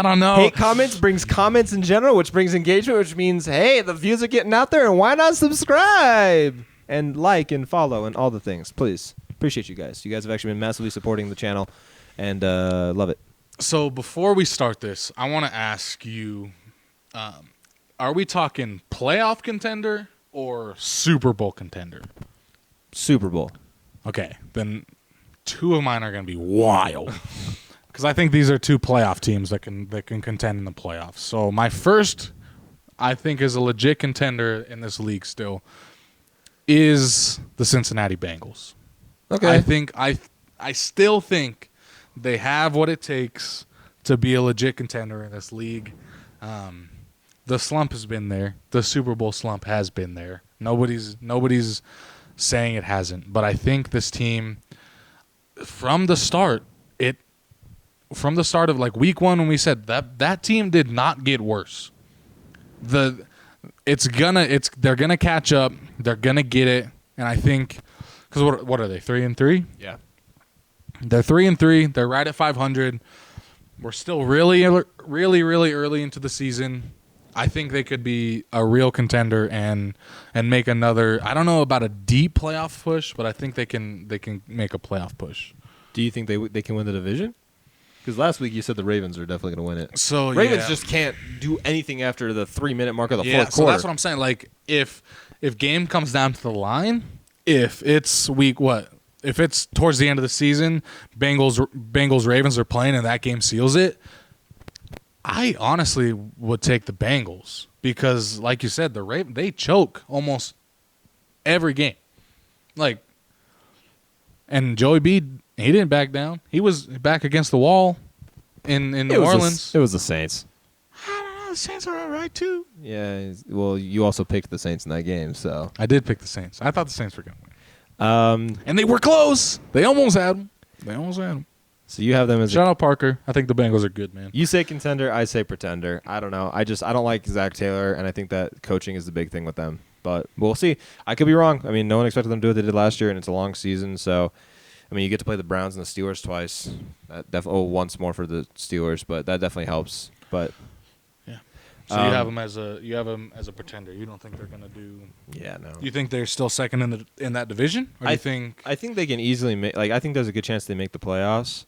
don't know. Hate comments brings comments in general, which brings engagement, which means, hey, the views are getting out there, and why not subscribe and like and follow and all the things, please. Appreciate you guys. You guys have actually been massively supporting the channel, and love it. So before we start this, I want to ask you: are we talking playoff contender or Super Bowl contender? Super Bowl. Okay, then 2 of mine are going to be wild because I think these are 2 playoff teams that can contend in the playoffs. So my first, I think, is a legit contender in this league still is the Cincinnati Bengals. Okay. I still think they have what it takes to be a legit contender in this league. The slump has been there. The Super Bowl slump has been there. Nobody's saying it hasn't, but I think this team from the start of like week 1 when we said that team did not get worse. they're gonna catch up. They're gonna get it, and I think because what are they 3-3? Yeah. They're 3-3. They're right at 500. We're still really early into the season. I think they could be a real contender and make another. I don't know about a deep playoff push, but I think they can make a playoff push. Do you think they can win the division? Because last week you said the Ravens are definitely going to win it. So Ravens just can't do anything after the 3-minute mark of the fourth so quarter. that's what I'm saying. Like if game comes down to the line, if it's if it's towards the end of the season, Bengals Ravens are playing and that game seals it, I honestly would take the Bengals because, like you said, they choke almost every game. Like, and Joey B, he didn't back down. He was back against the wall in New Orleans. It was the Saints. I don't know. The Saints are all right too. Yeah. Well, you also picked the Saints in that game, so. I did pick the Saints. I thought the Saints were going to win. And they were close. They almost had them. So you have them as Shout out Parker. I think the Bengals are good, man. You say contender, I say pretender. I don't know. I don't like Zach Taylor, and I think that coaching is the big thing with them. But we'll see. I could be wrong. I mean, no one expected them to do what they did last year, and it's a long season. So, I mean, you get to play the Browns and the Steelers twice. Once more for the Steelers, but that definitely helps. But yeah. So you have them as a pretender. You don't think they're gonna do? Yeah, no. You think they're still second in that division? Or do you think? I think they can easily make. I think there's a good chance they make the playoffs,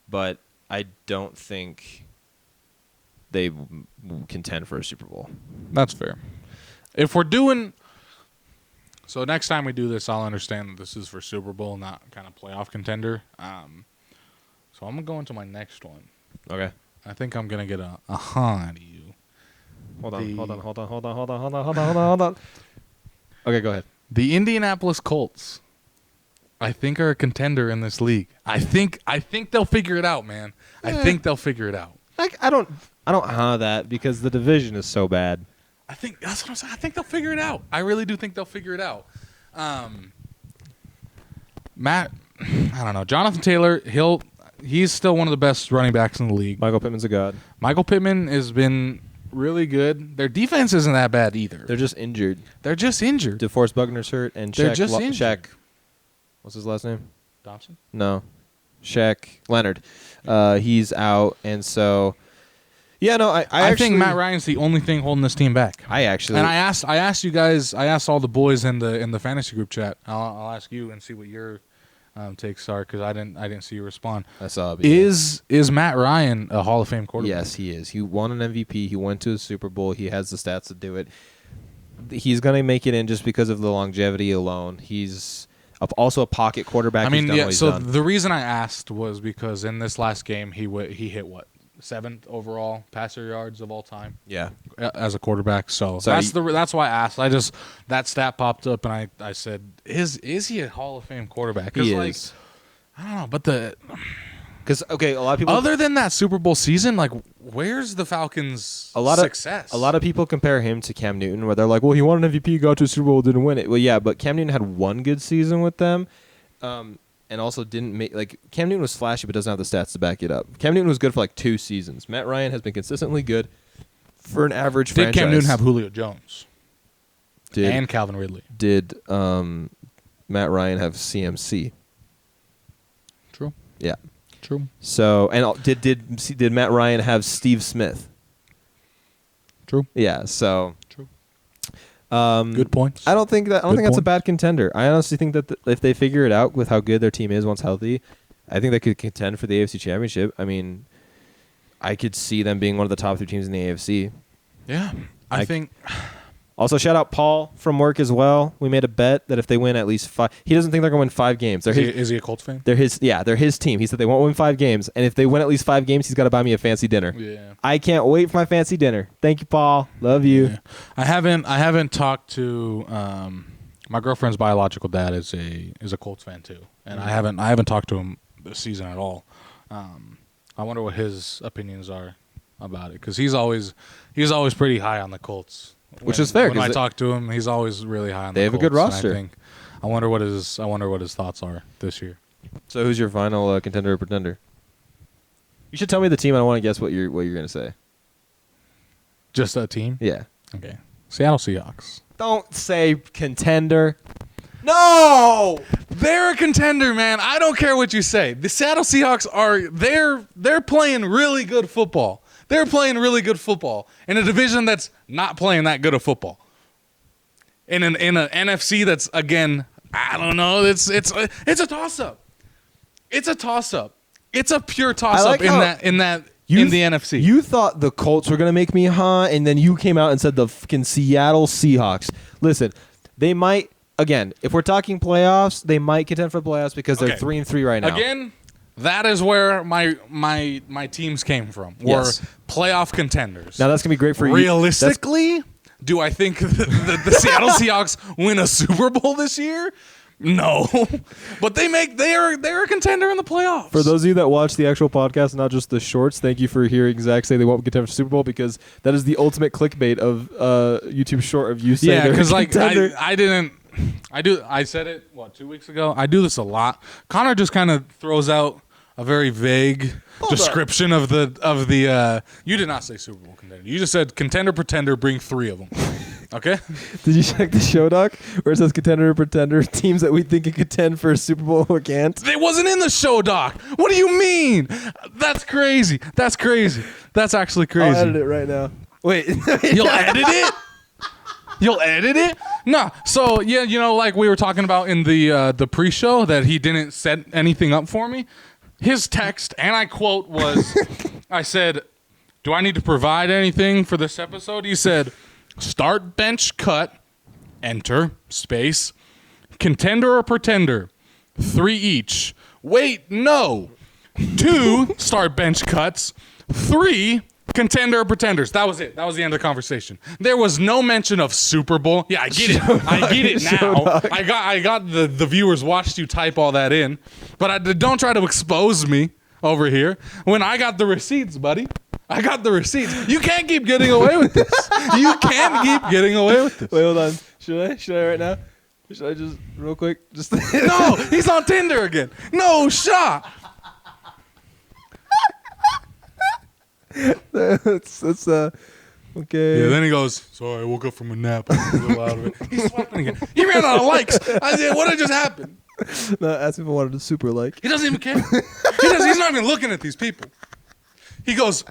but I don't think they contend for a Super Bowl. That's fair. If we're doing. So next time we do this, I'll understand that this is for Super Bowl, not kind of playoff contender. So I'm gonna go into my next one. Okay. I think I'm gonna get a huh out of you. Hold on. Okay, go ahead. The Indianapolis Colts, I think, are a contender in this league. I think they'll figure it out, man. I think they'll figure it out. I don't that because the division is so bad. I think that's what I'm saying. I think they'll figure it out. I really do think they'll figure it out. Matt, I don't know. Jonathan Taylor, he's still one of the best running backs in the league. Michael Pittman's a god. Michael Pittman has been really good. Their defense isn't that bad either. They're just injured. DeForest Buckner's hurt, and They're just injured. Shaq. What's his last name? Thompson? No, Shaq Leonard. He's out, and so yeah. No, I actually think Matt Ryan's the only thing holding this team back. I asked you guys. I asked all the boys in the fantasy group chat. I'll ask you and see what your takes are because I didn't see you respond. I saw. Is Matt Ryan a Hall of Fame quarterback? Yes, he is. He won an MVP. He went to a Super Bowl. He has the stats to do it. He's going to make it in just because of the longevity alone. He's also a pocket quarterback. I mean, yeah. So the reason I asked was because in this last game he hit what 7th overall passer yards of all time. Yeah, as a quarterback. So that's why I asked. That stat popped up and I said, is he a Hall of Fame quarterback? He is. I don't know, but because a lot of people other than that Super Bowl season, like where's the Falcons' success? A lot of people compare him to Cam Newton, where they're like, well, he won an MVP, got to a Super Bowl, didn't win it. Well, yeah, but Cam Newton had one good season with them. And also didn't make Cam Newton was flashy, but doesn't have the stats to back it up. Cam Newton was good for 2 seasons. Matt Ryan has been consistently good for an average franchise. Did Cam Newton have Julio Jones? And Calvin Ridley? Did Matt Ryan have CMC? True. Yeah. True. So did Matt Ryan have Steve Smith? True. Yeah. So. True. Good points. I don't think that's a bad contender. I honestly think that if they figure it out with how good their team is once healthy, I think they could contend for the AFC Championship. I mean, I could see them being one of the top 3 teams in the AFC. Yeah, I think. Also, shout out Paul from work as well. We made a bet that if they win at least 5, he doesn't think they're going to win 5 games. Is he a Colts fan? They're his team. He said they won't win 5 games, and if they win at least 5 games, he's got to buy me a fancy dinner. Yeah, I can't wait for my fancy dinner. Thank you, Paul. Love you. Yeah. I haven't talked to my girlfriend's biological dad is a Colts fan too, and I haven't talked to him this season at all. I wonder what his opinions are about it because he's always pretty high on the Colts. Which is fair. When I talk to him, he's always really high on the Colts. They have a good roster. I wonder what his thoughts are this year. So who's your final contender or pretender? You should tell me the team. I want to guess what you're going to say. Just a team? Yeah. Okay. Seattle Seahawks. Don't say contender. No! They're a contender, man. I don't care what you say. The Seattle Seahawks they're playing really good football. They're playing really good football in a division that's not playing that good of football. In an NFC that's, again, I don't know. It's a toss up. It's a toss up. It's a pure toss up in the NFC. You thought the Colts were gonna make me and then you came out and said the fucking Seattle Seahawks. Listen, they might. Again, if we're talking playoffs, they might contend for the playoffs because they're 3-3 right now. Again, that is where my teams came from. Were playoff contenders. Now that's gonna be great for you. Realistically, do I think the Seattle Seahawks win a Super Bowl this year? No, but they're a contender in the playoffs. For those of you that watch the actual podcast, not just the shorts, thank you for hearing Zach say they won't contend for Super Bowl because that is the ultimate clickbait of YouTube short of you saying because like I said it 2 weeks ago. I do this a lot. Connor just kind of throws out a very vague description of the. You did not say Super Bowl contender. You just said contender, pretender. Bring 3 of them. Okay. Did you check the show doc where it says contender, pretender, teams that we think can contend for a Super Bowl or can't? It wasn't in the show doc. What do you mean? That's crazy. That's actually crazy. I'll edit it right now. Wait. You'll edit it? You'll edit it? No. So, yeah, like we were talking about in the pre-show that he didn't set anything up for me. His text, and I quote, was, I said, do I need to provide anything for this episode? He said, start, bench, cut, enter, space, contender or pretender, 3 each. Wait, no. 2 start, bench, cuts, 3 contender or pretenders. That was it. That was the end of the conversation. There was no mention of Super Bowl. Yeah, I get it. I get it now. I got the viewers watched you type all that in, but don't try to expose me over here when I got the receipts, buddy. I got the receipts. You can't keep getting away with this. You can't keep getting away with this. Wait, hold on. Should I right now? Should I just real quick? No, he's on Tinder again. No shot. That's okay. Yeah, then he goes, sorry, I woke up from a nap. I was a little out of it. He's swiping again. He ran out of likes. I said, what had just happened? No, ask if I wanted a super like. He doesn't even care. He's not even looking at these people. He goes,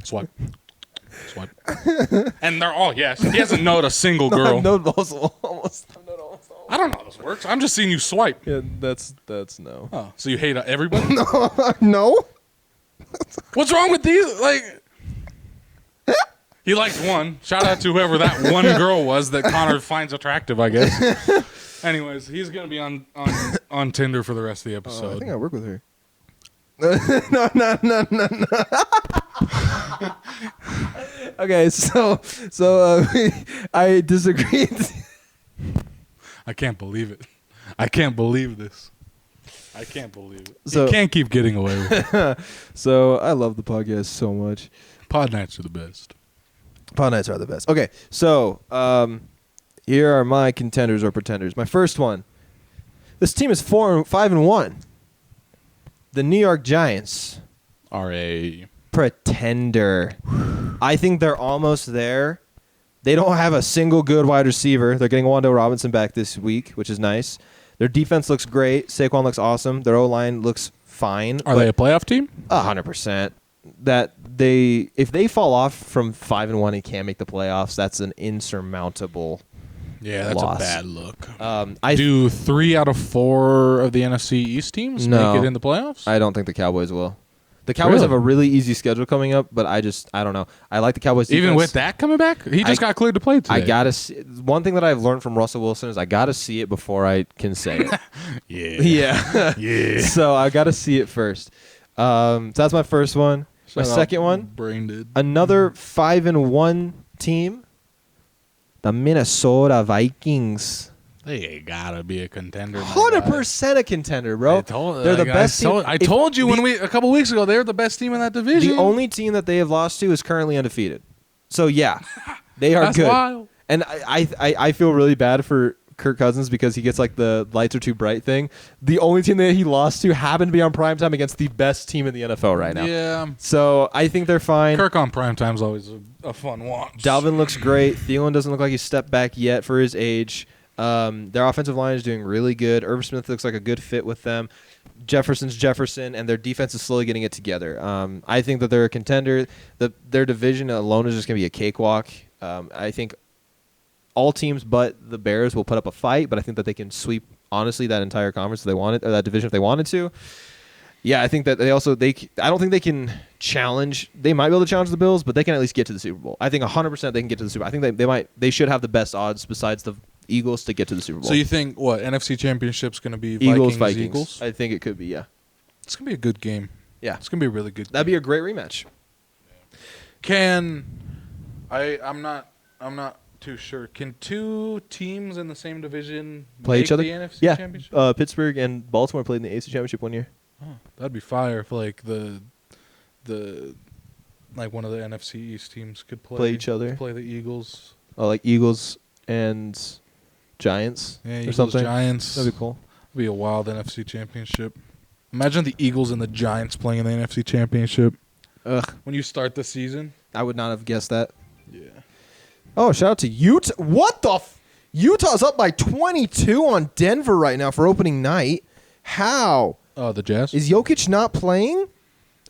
swipe. And they're all yes. He hasn't known a single girl. No, almost. I don't know how this works. I'm just seeing you swipe. Yeah, that's no. Oh, so you hate everybody? No. What's wrong with these? Like, he liked one. Shout out to whoever that one girl was that Connor finds attractive, I guess. Anyways, he's gonna be on Tinder for the rest of the episode. I think I work with her. No. Okay, so I disagree. I can't believe it. I can't believe this. I can't believe it. So, you can't keep getting away with it. So I love the podcast so much. Pod nights are the best. Pod nights are the best. Okay, so here are my contenders or pretenders. My first one. This team is 5-1. The New York Giants are a pretender. I think they're almost there. They don't have a single good wide receiver. They're getting Wando Robinson back this week, which is nice. Their defense looks great. Saquon looks awesome. Their O-line looks fine. Are they a playoff team? 100%. If they fall off from 5-1 and can't make the playoffs, that's an insurmountable that's loss. A bad look. Do 3 out of 4 of the NFC East teams make it in the playoffs? I don't think the Cowboys will. The Cowboys have a really easy schedule coming up, but I don't know. I like the Cowboys defense. Even with that coming back? He just got cleared to play today. I gotta see. One thing that I've learned from Russell Wilson is I gotta see it before I can say it. Yeah. So I gotta see it first. So that's my first one. My second one, brain dead. Another 5-1 team, the Minnesota Vikings. They gotta be a contender. 100% a contender, bro. They're the best team. I told you a couple weeks ago they're the best team in that division. The only team that they have lost to is currently undefeated. So yeah, they are That's good. Wild. And I feel really bad for Kirk Cousins because he gets like the lights are too bright thing. The only team that he lost to happened to be on primetime against the best team in the NFL right now. Yeah. So I think they're fine. Kirk on primetime's always a fun watch. Dalvin looks great. Thielen doesn't look like he's stepped back yet for his age. Their offensive line is doing really good. Irv Smith looks like a good fit with them. Jefferson's Jefferson, and their defense is slowly getting it together. I think that they're a contender. Their division alone is just going to be a cakewalk. I think all teams but the Bears will put up a fight, but I think that they can sweep, honestly, that entire conference if they wanted, or that division if they wanted to. Yeah, I think that I don't think they can challenge. They might be able to challenge the Bills, but they can at least get to the Super Bowl. I think 100% they can get to the Super Bowl. I think they should have the best odds besides the Eagles to get to the Super Bowl. So you think what NFC Championship's going to be Vikings? Eagles? I think it could be, yeah. It's going to be a good game. Yeah. It's going to be a really good That'd game. be a great rematch. I'm not too sure. Can two teams in the same division Play make each other? the NFC Yeah. Championship? Pittsburgh and Baltimore played in the AFC Championship one year. Oh, that'd be fire if like the like one of the NFC East teams could play each other. Play the Eagles. Oh, like Eagles and Giants Yeah, or Eagles, something. Giants. That'd be cool. It'd be a wild NFC Championship. Imagine the Eagles and the Giants playing in the NFC Championship Ugh, when you start the season. I would not have guessed that. Yeah. Oh, shout out to Utah. What the Utah's up by 22 on Denver right now for opening night. How? Oh, the Jazz. Is Jokic not playing?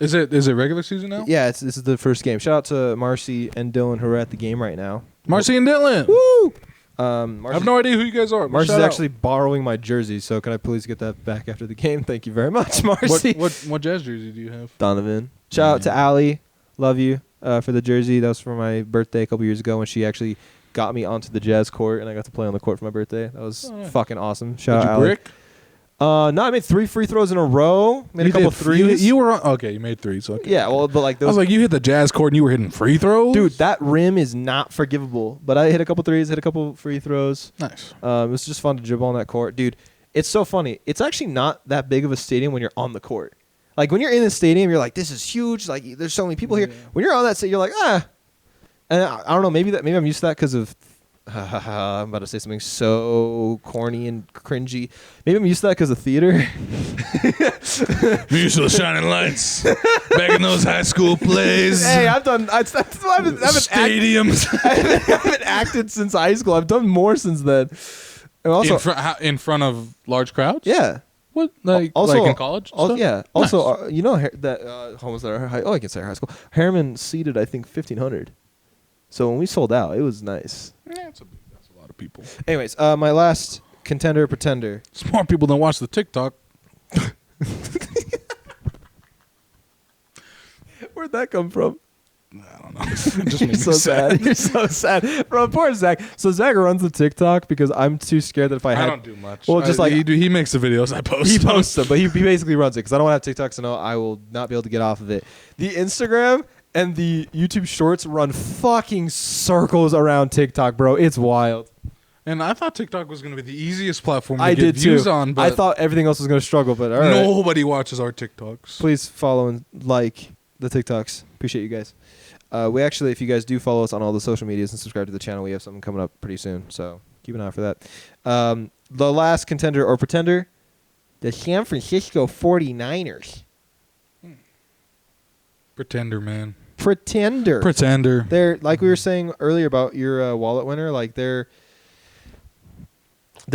Is it regular season now? Yeah, this is the first game. Shout out to Marcy and Dylan who are at the game right now. Marcy and Dylan. Woo! I have no idea who you guys are. but Marcy's shout out. actually borrowing my jersey, so can I please get that back after the game? Thank you very much, Marcy. What Jazz jersey do you have? Donovan. Shout out to Allie. Love you for the jersey. That was for my birthday a couple years ago when she actually got me onto the Jazz court, and I got to play on the court for my birthday. That was fucking awesome. Shout Did out you Allie. brick? No, I made 3 free throws in a row. Made a couple threes. You were on, okay. You made threes. Okay. Yeah, well, but like I those. was like, you hit the Jazz court and you were hitting free throws, Dude, that rim is not forgivable. But I hit a couple threes, hit a couple free throws. Nice. It was just fun to dribble on that court. Dude, it's so funny. It's actually not that big of a stadium when you're on the court. Like, when you're in the stadium, you're like, this is huge. Like, there's so many people here. When you're on that stadium, you're like, ah. And I don't know, maybe I'm used to that because of... I'm about to say something so corny and cringy. Maybe I'm used to that because of theater. We used to the shining lights back in those high school plays. Hey, I've done... I haven't Stadiums. I haven't acted since high school. I've done more since then. And also, in front of large crowds? yeah. What? Like in college? stuff? Yeah. Also, Nice. you know that almost at our high. Oh, I can say our high school. Harriman seated, I think, 1,500. So when we sold out, it was nice. Yeah, that's a lot of people. Anyways, my last contender pretender. It's more people than watch the TikTok. Where'd that come from? I don't know. It just made You're me so sad. You're so sad, bro. Poor Zach. So Zach runs the TikTok because I'm too scared that if I I had. don't do much. Well, just like he makes the videos I post. he posts them, but he basically runs it because I don't have TikTok, so no, I will not be able to get off of it. The Instagram and the YouTube Shorts run fucking circles around TikTok, bro. It's wild. And I thought TikTok was going to be the easiest platform to I get did views too. on, but I thought everything else was going to struggle, but all right. nobody watches our TikToks. Please follow and like the TikToks. Appreciate you guys. We actually, if you guys do follow us on all the social medias and subscribe to the channel, we have something coming up pretty soon. So keep an eye out for that. The last contender or pretender, the San Francisco 49ers. Pretender, man. Pretender. They're, like we were saying earlier about your wallet winner, like they're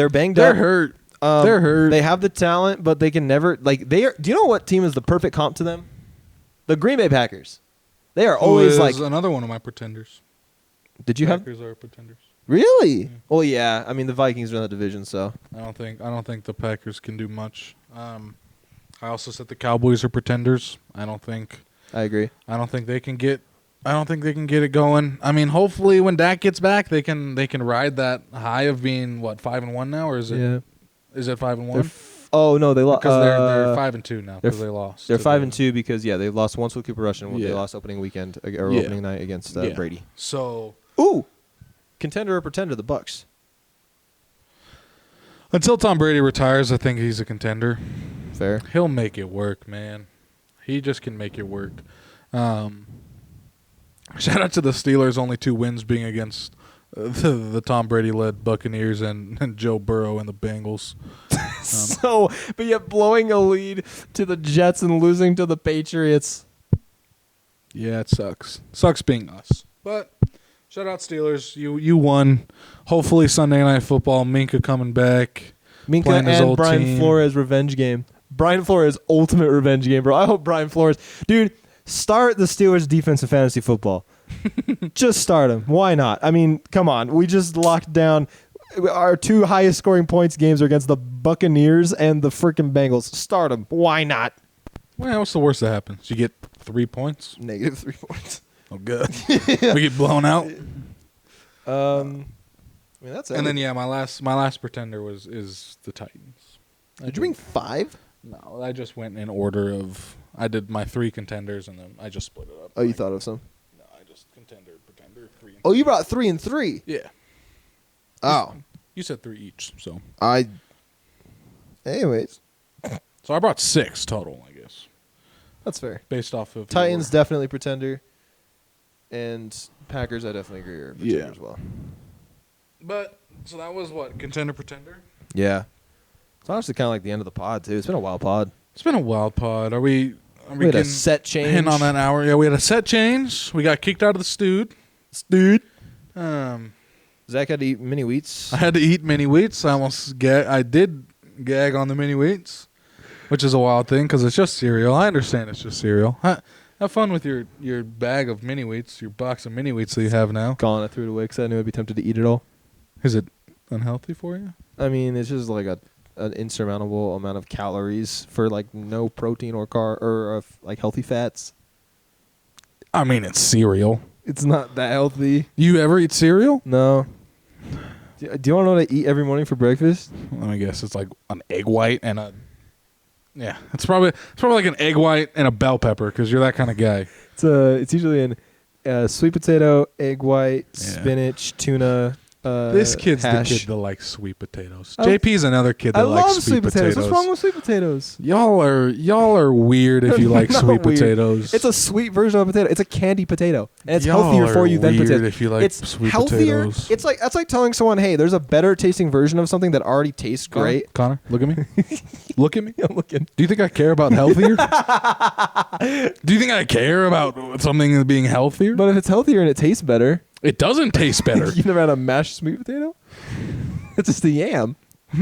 banged They're up. hurt. They're hurt. They have the talent, but they can never, like, they are. Do you know what team is the perfect comp to them? The Green Bay Packers. They are always like another one of my pretenders. Did you have Packers are pretenders. really? Yeah. Well, yeah. I mean, the Vikings are in the division, so I don't think the Packers can do much. I also said the Cowboys are pretenders. I don't think I agree. they can get it going. I mean, hopefully when Dak gets back, they can ride that high of being 5-1 now, or is it? Yeah. Is it 5-1? Oh no, they lost. Because they're 5-2 now because they lost. They're to 5-2 because they lost once with Cooper Rush and they Yeah. lost opening weekend or Yeah. opening night against Yeah. Brady. So Ooh, contender or pretender? The Bucks. until Tom Brady retires, I think he's a contender. Fair. He'll make it work, man. He just can make it work. Shout out to the Steelers, only 2 wins being against the Tom Brady led Buccaneers and Joe Burrow and the Bengals. So, but yet blowing a lead to the Jets and losing to the Patriots. Yeah, it sucks. Sucks being us. But shout out Steelers. You won. Hopefully Sunday Night Football. Minka coming back. Minka playing his and old Brian team. Flores revenge game. Brian Flores ultimate revenge game, bro. I hope Brian Flores, dude, start the Steelers defense in fantasy football. Just start him. Why not? I mean, come on. We just locked down our 2 highest scoring points games are against the Buccaneers and the freaking Bengals. Start them. Why not? Well, what's the worst that happens? You get 3 points? Negative 3 points. Oh, good. We get blown out. I mean, that's it. And then my last pretender is the Titans. Did you bring 5? No, I just went in order of. I did my 3 contenders and then I just split it up. Oh, you thought of some? No, I just pretender, 3. And Oh, you brought 3 and 3. yeah. Oh, You said 3 each, so Anyways, I brought 6 total, I guess, that's fair. based off of Titans definitely pretender, and Packers I definitely agree are pretender Yeah. as well. But so that was what contender pretender. Yeah, it's honestly kind of like the end of the pod too. It's been a wild pod. It's been a wild pod. Are we We had a getting set change. in on that hour? Yeah, we had a set change. We got kicked out of the stewed. dude. Um, Zach had to eat mini wheats. I had to eat mini wheats. I did gag on the mini wheats, which is a wild thing because it's just cereal. I understand it's just cereal. Have fun with your bag of mini wheats, your box of mini wheats that you have now. Gone. I threw it away because I knew I'd be tempted to eat it all. Is it unhealthy for you? I mean, it's just like an insurmountable amount of calories for like no protein or like healthy fats. I mean, it's cereal. It's not that healthy. You ever eat cereal? No. Do you want to know what I eat every morning for breakfast? Let me guess. It's like an egg white and a. Yeah, it's probably like an egg white and a bell pepper because you're that kind of guy. It's usually sweet potato, egg white, Yeah. spinach, tuna. This kid's hash. the kid that likes sweet potatoes. I- JP's another kid that I likes love sweet potatoes. What's wrong with sweet potatoes? Y'all are weird if you like Not sweet weird. potatoes. It's a sweet version of a potato. It's a candy potato, and it's Y'all healthier for are you than weird potatoes. if you like it's sweet healthier. potatoes. It's like that's like telling someone, "Hey, there's a better tasting version of something that already tastes great." Connor, look at me. Look at me. I'm looking. Do you think I care about healthier? Do you think I care about something being healthier? But if it's healthier and it tastes better, it doesn't taste better. you've never had a mashed sweet potato? It's just a yam.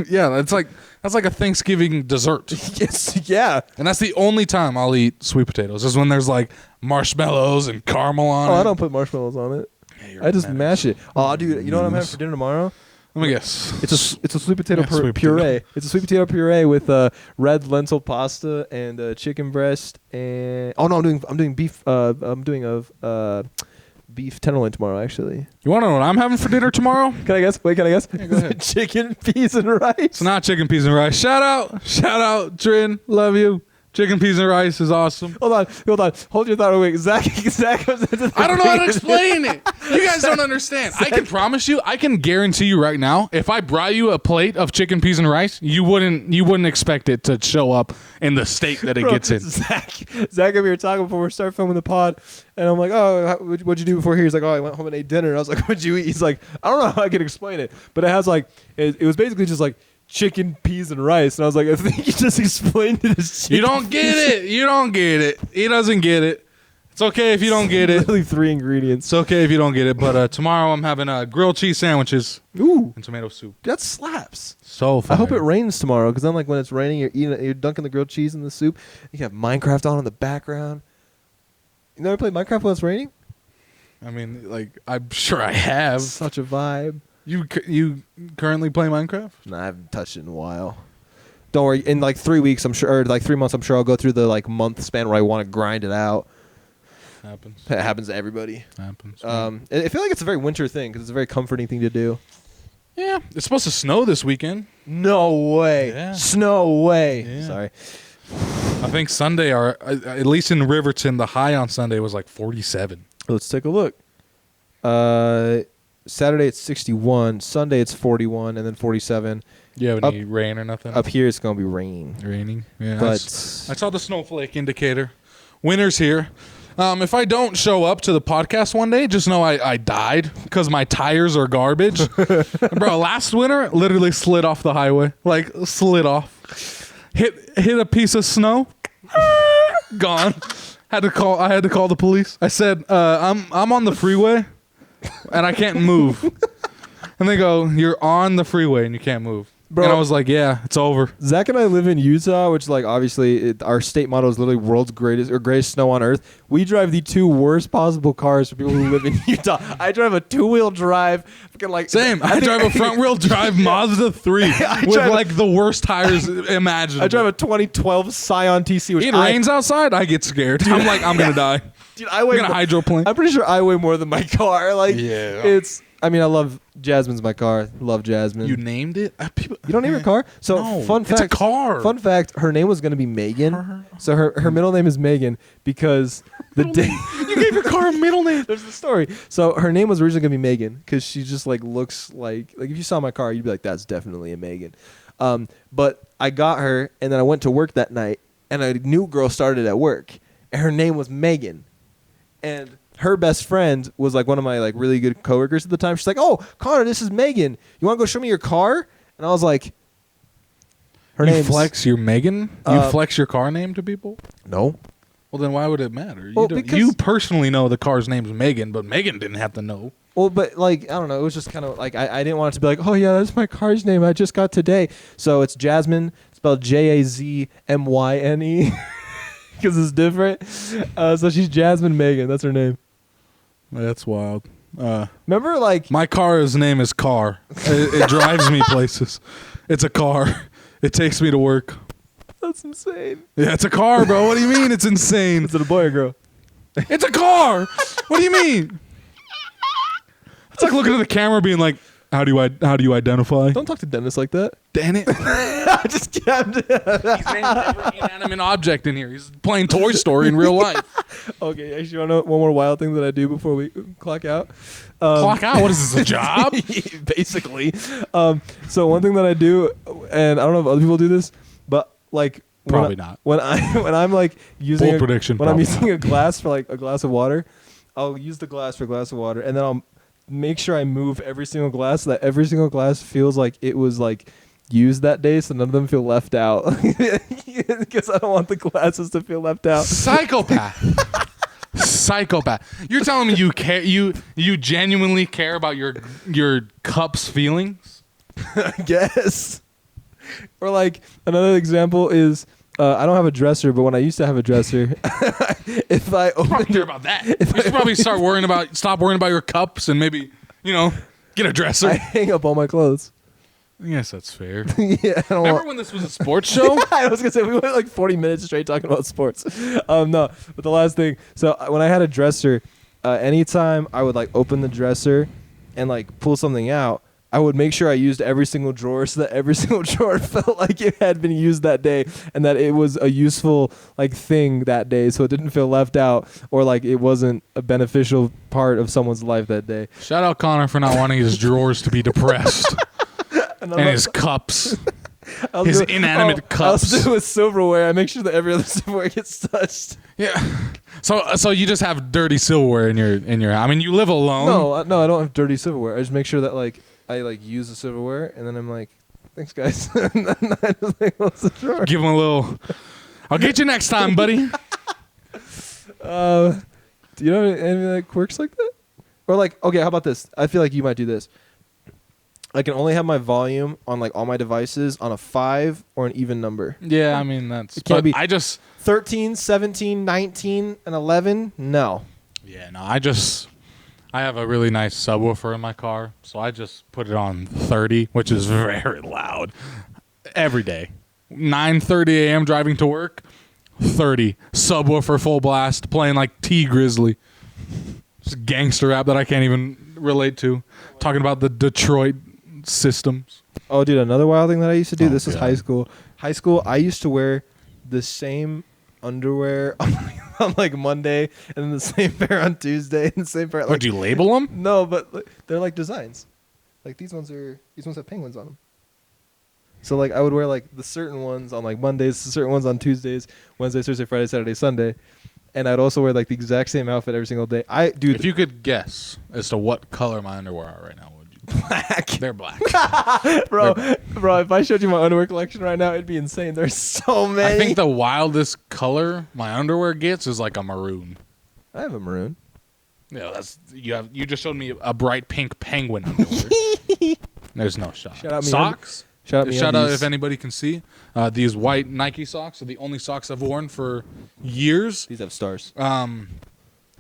Yeah, that's like a Thanksgiving dessert. Yes, yeah. And that's the only time I'll eat sweet potatoes is when there's like marshmallows and caramel on it. Oh, I don't put marshmallows on it. Yeah, you're I just menace. mash it. Oh, dude, you know what I'm having Menace. for dinner tomorrow? Let me guess. It's a sweet potato Yeah, sweet puree. potato. It's a sweet potato puree with red lentil pasta and chicken breast and I'm doing beef beef tenderloin tomorrow actually. You want to know what I'm having for dinner tomorrow? Can I guess? Wait, can I guess? Yeah, go ahead. Chicken, peas, and rice. It's not chicken, peas, and rice. Shout out, Trin. Love you. Chicken, peas, and rice is awesome. Hold on. Hold your thought away. Zach comes into the I don't know how to explain it. You guys don't understand. I can promise you, I can guarantee you right now, if I brought you a plate of chicken, peas, and rice, you wouldn't expect it to show up in the state that it Bro, gets in. Zach and we were talking before we started filming the pod, and I'm like, "Oh, what'd you do before here?" He's like, "Oh, I went home and ate dinner." And I was like, "What'd you eat?" He's like, "I don't know how I can explain it, but it has like it was basically just like chicken, peas, and rice." And I was like, "I think you just explained it as chicken." You don't get it. You don't get it. He doesn't get it. It's okay if you don't get it. Literally 3 ingredients. It's okay if you don't get it. But tomorrow I'm having grilled cheese sandwiches Ooh, and tomato soup. that slaps. So fun. I hope it rains tomorrow because then, like, when it's raining, you're dunking the grilled cheese in the soup. You have Minecraft on in the background. You never played Minecraft when it's raining? I mean, like, I'm sure I have. Such a vibe. You currently play Minecraft? Nah, I haven't touched it in a while. Don't worry. In like 3 weeks, I'm sure, or like 3 months, I'm sure I'll go through the like month span where I want to grind it out. Happens. That happens to everybody. Happens. I feel like it's a very winter thing because it's a very comforting thing to do. Yeah. It's supposed to snow this weekend. No way. Yeah. Snow way. Yeah. Sorry. I think Sunday, at least in Riverton, the high on Sunday was like 47. Let's take a look. Saturday it's 61. Sunday it's 41, and then 47. You have any rain or nothing? Up here it's gonna be rain. Raining. Yeah. But I saw the snowflake indicator. Winter's here. If I don't show up to the podcast one day, just know I died because my tires are garbage. Bro, last winter, literally slid off the highway. Like, slid off. Hit a piece of snow. Gone. I had to call the police. I said, I'm on the freeway and I can't move. And they go, you're on the freeway and you can't move. Bro. And I was like, yeah, it's over. Zach and I live in Utah, which, like, obviously our state motto is literally world's greatest snow on earth. We drive the two worst possible cars for people who live in Utah. I drive a 2-wheel drive. Like, Same. I drive a front-wheel drive Mazda 3 with, like, the worst tires imaginable. I drive a 2012 Scion TC. Which It rains outside, I get scared. I'm like, I'm going to die. Dude, I weigh I'm going to hydroplane. I'm pretty sure I weigh more than my car. Like, Yeah. I mean, I love Jasmine's my car. Love Jasmine. You named it? You don't name your car? So No, fun fact. it's a car. Fun fact, her name was going to be Megan. So her middle name is Megan because the day You gave your car a middle name. there's the story. So her name was originally going to be Megan because she just like looks like if you saw my car, you'd be like, that's definitely a Megan. But I got her and then I went to work that night and a new girl started at work and her name was Megan. And her best friend was like one of my like really good coworkers at the time. She's like, "Oh, Connor, this is Megan. You want to go show me your car?" And I was like, "Her You name's flex your Megan? You flex your car name to people? No." Well, then why would it matter? Well, You personally know the car's name's Megan, but Megan didn't have to know. Well, but like I don't know. It was just kind of like I didn't want it to be like, "Oh yeah, that's my car's name. I just got today." So it's Jasmine, spelled Jazmyne, because it's different. So she's Jasmine Megan. That's her name. That's wild. Remember, like My car's name is Car. It drives me places. It's a car. It takes me to work. that's insane. Yeah, it's a car, bro. What do you mean it's insane? Is it a boy or girl? It's a car. What do you mean? It's like looking at the camera being like, how do you identify? Don't talk to Dennis like that. Damn it. I just can't. He's named every inanimate object in here. He's playing Toy Story in real life. Okay, actually, you want to know one more wild thing that I do before we clock out? Clock out? What is this, a job? Basically. So one thing that I do, and I don't know if other people do this, but like Probably not. When I'm like using Bold prediction, when I'm probably using a glass for like a glass of water, I'll use the glass for a glass of water, and then I'll make sure I move every single glass so that every single glass feels like it was like used that day, so none of them feel left out. Because I don't want the glasses to feel left out. Psychopath. Psychopath. You're telling me you care? You genuinely care about your cup's feelings? I guess. Or like another example is I don't have a dresser, but when I used to have a dresser, if I opened Care about that? You should probably stop worrying about your cups and maybe get a dresser. I hang up all my clothes. Yes, that's fair. Yeah, I don't Remember want. when this was a sports show? I was gonna say we went like 40 minutes straight talking about sports. No, but the last thing. So when I had a dresser, anytime I would like open the dresser and like pull something out, I would make sure I used every single drawer so that every single drawer felt like it had been used that day and that it was a useful like thing that day, so it didn't feel left out or like it wasn't a beneficial part of someone's life that day. Shout out Connor for not wanting his drawers to be depressed. And his cups. His inanimate cups. I also do with silverware. I make sure that every other silverware gets touched. Yeah. So you just have dirty silverware in your. I mean, you live alone. No, I don't have dirty silverware. I just make sure that like I like use the silverware, and then I'm like, thanks guys. And then I just like close the drawer. Give him a little. I'll get you next time, buddy. Do you know any like quirks like that? Or like, okay, how about this? I feel like you might do this. I can only have my volume on like all my devices on a 5 or an even number. Yeah, I mean that's. It can't be. I just. 13, 17, 19, and 11? No. Yeah, no. I have a really nice subwoofer in my car, so I just put it on 30, which is very loud. Every day, 9:30 a.m. driving to work, 30 subwoofer full blast, playing like T Grizzly. Just gangster rap that I can't even relate to. Talking about the Detroit systems. Oh, dude, another wild thing that I used to do. This is God. high school. High school, I used to wear the same underwear on like Monday, and then the same pair on Tuesday, and the same pair. Like, Would you label them? No, but like, they're like designs. Like these ones have penguins on them. So like I would wear like the certain ones on like Mondays, the certain ones on Tuesdays, Wednesday, Thursday, Friday, Saturday, Sunday, and I'd also wear like the exact same outfit every single day. If you could guess as to what color my underwear are right now, would you? black. They're black. bro, if I showed you my underwear collection right now, it'd be insane. There's so many. I think the wildest color my underwear gets is like a maroon. I have a maroon. Yeah, you just showed me a bright pink penguin underwear. There's no shot. Shout out me Socks. Shout Shout out if anybody can see. These white Nike socks are the only socks I've worn for years. These have stars.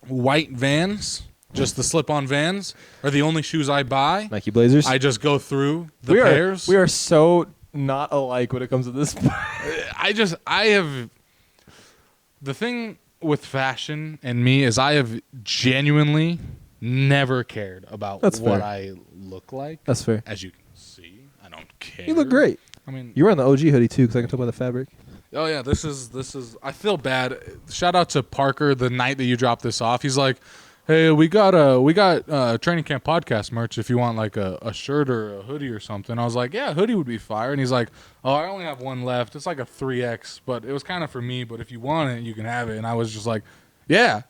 White Vans, just the slip-on Vans, are the only shoes I buy. Nike Blazers. I just go through the pairs. We are so not alike when it comes to this. The thing with fashion and me is I have genuinely never cared about That's what fair. I look like. That's fair. As you can see, I don't care. You look great. I mean, You're wearing the OG hoodie too, because I can tell by the fabric. oh yeah, this is. I feel bad. Shout out to Parker the night that you dropped this off. He's like, hey, we got training camp podcast merch if you want like a shirt or a hoodie or something. I was like, yeah, hoodie would be fire. And he's like, oh, I only have one left. It's like a 3X, but it was kind of for me. But if you want it, you can have it. And I was just like, yeah,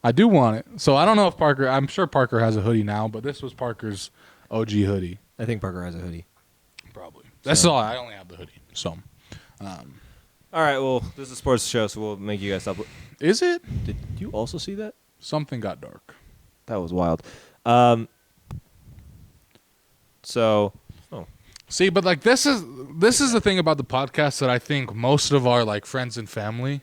I do want it. So I don't know if Parker. I'm sure Parker has a hoodie now, but this was Parker's OG hoodie. I think Parker has a hoodie. Probably. That's all. I only have the hoodie. So. All right, well, this is a sports show, so we'll make you guys stop. Is it? Did you also see that? Something got dark. That was wild. See, but like this is the thing about the podcast that I think most of our like friends and family.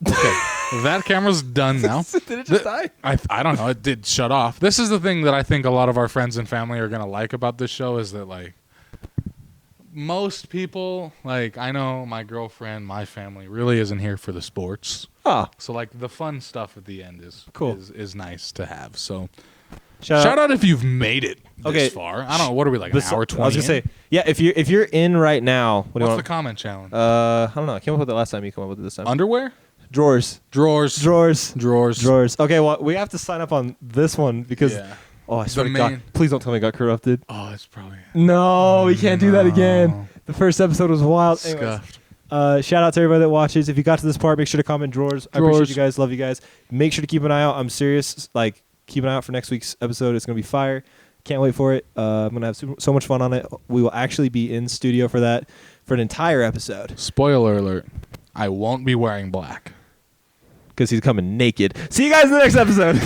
Okay, that camera's done now. Did it just die? I don't know. It did shut off. This is the thing that I think a lot of our friends and family are gonna like about this show is that like most people, like I know my girlfriend, my family really isn't here for the sports. Ah, So like the fun stuff at the end is Cool. is nice to have. So shout out if you've made it Okay. this far. I don't know. What are we like? An hour 20? I was gonna say, yeah. If you're in right now, what do you What's want? the comment challenge? I don't know. I came up with it last time. You come up with it this time. Underwear? Drawers. Drawers. Okay, well, we have to sign up on this one because. Yeah. Oh, I swear The to God! main- Please don't tell me it got corrupted. Oh, it's probably No, we can't do that again. The first episode was wild. Anyways, scuffed. shout out to everybody that watches. If you got to this part, make sure to comment drawers. I appreciate Drawers. you guys. Love you guys. Make sure to keep an eye out. I'm serious. Like, keep an eye out for next week's episode. It's going to be fire. Can't wait for it. I'm going to have so much fun on it. We will actually be in studio for that for an entire episode. Spoiler alert. I won't be wearing black. Because he's coming naked. See you guys in the next episode.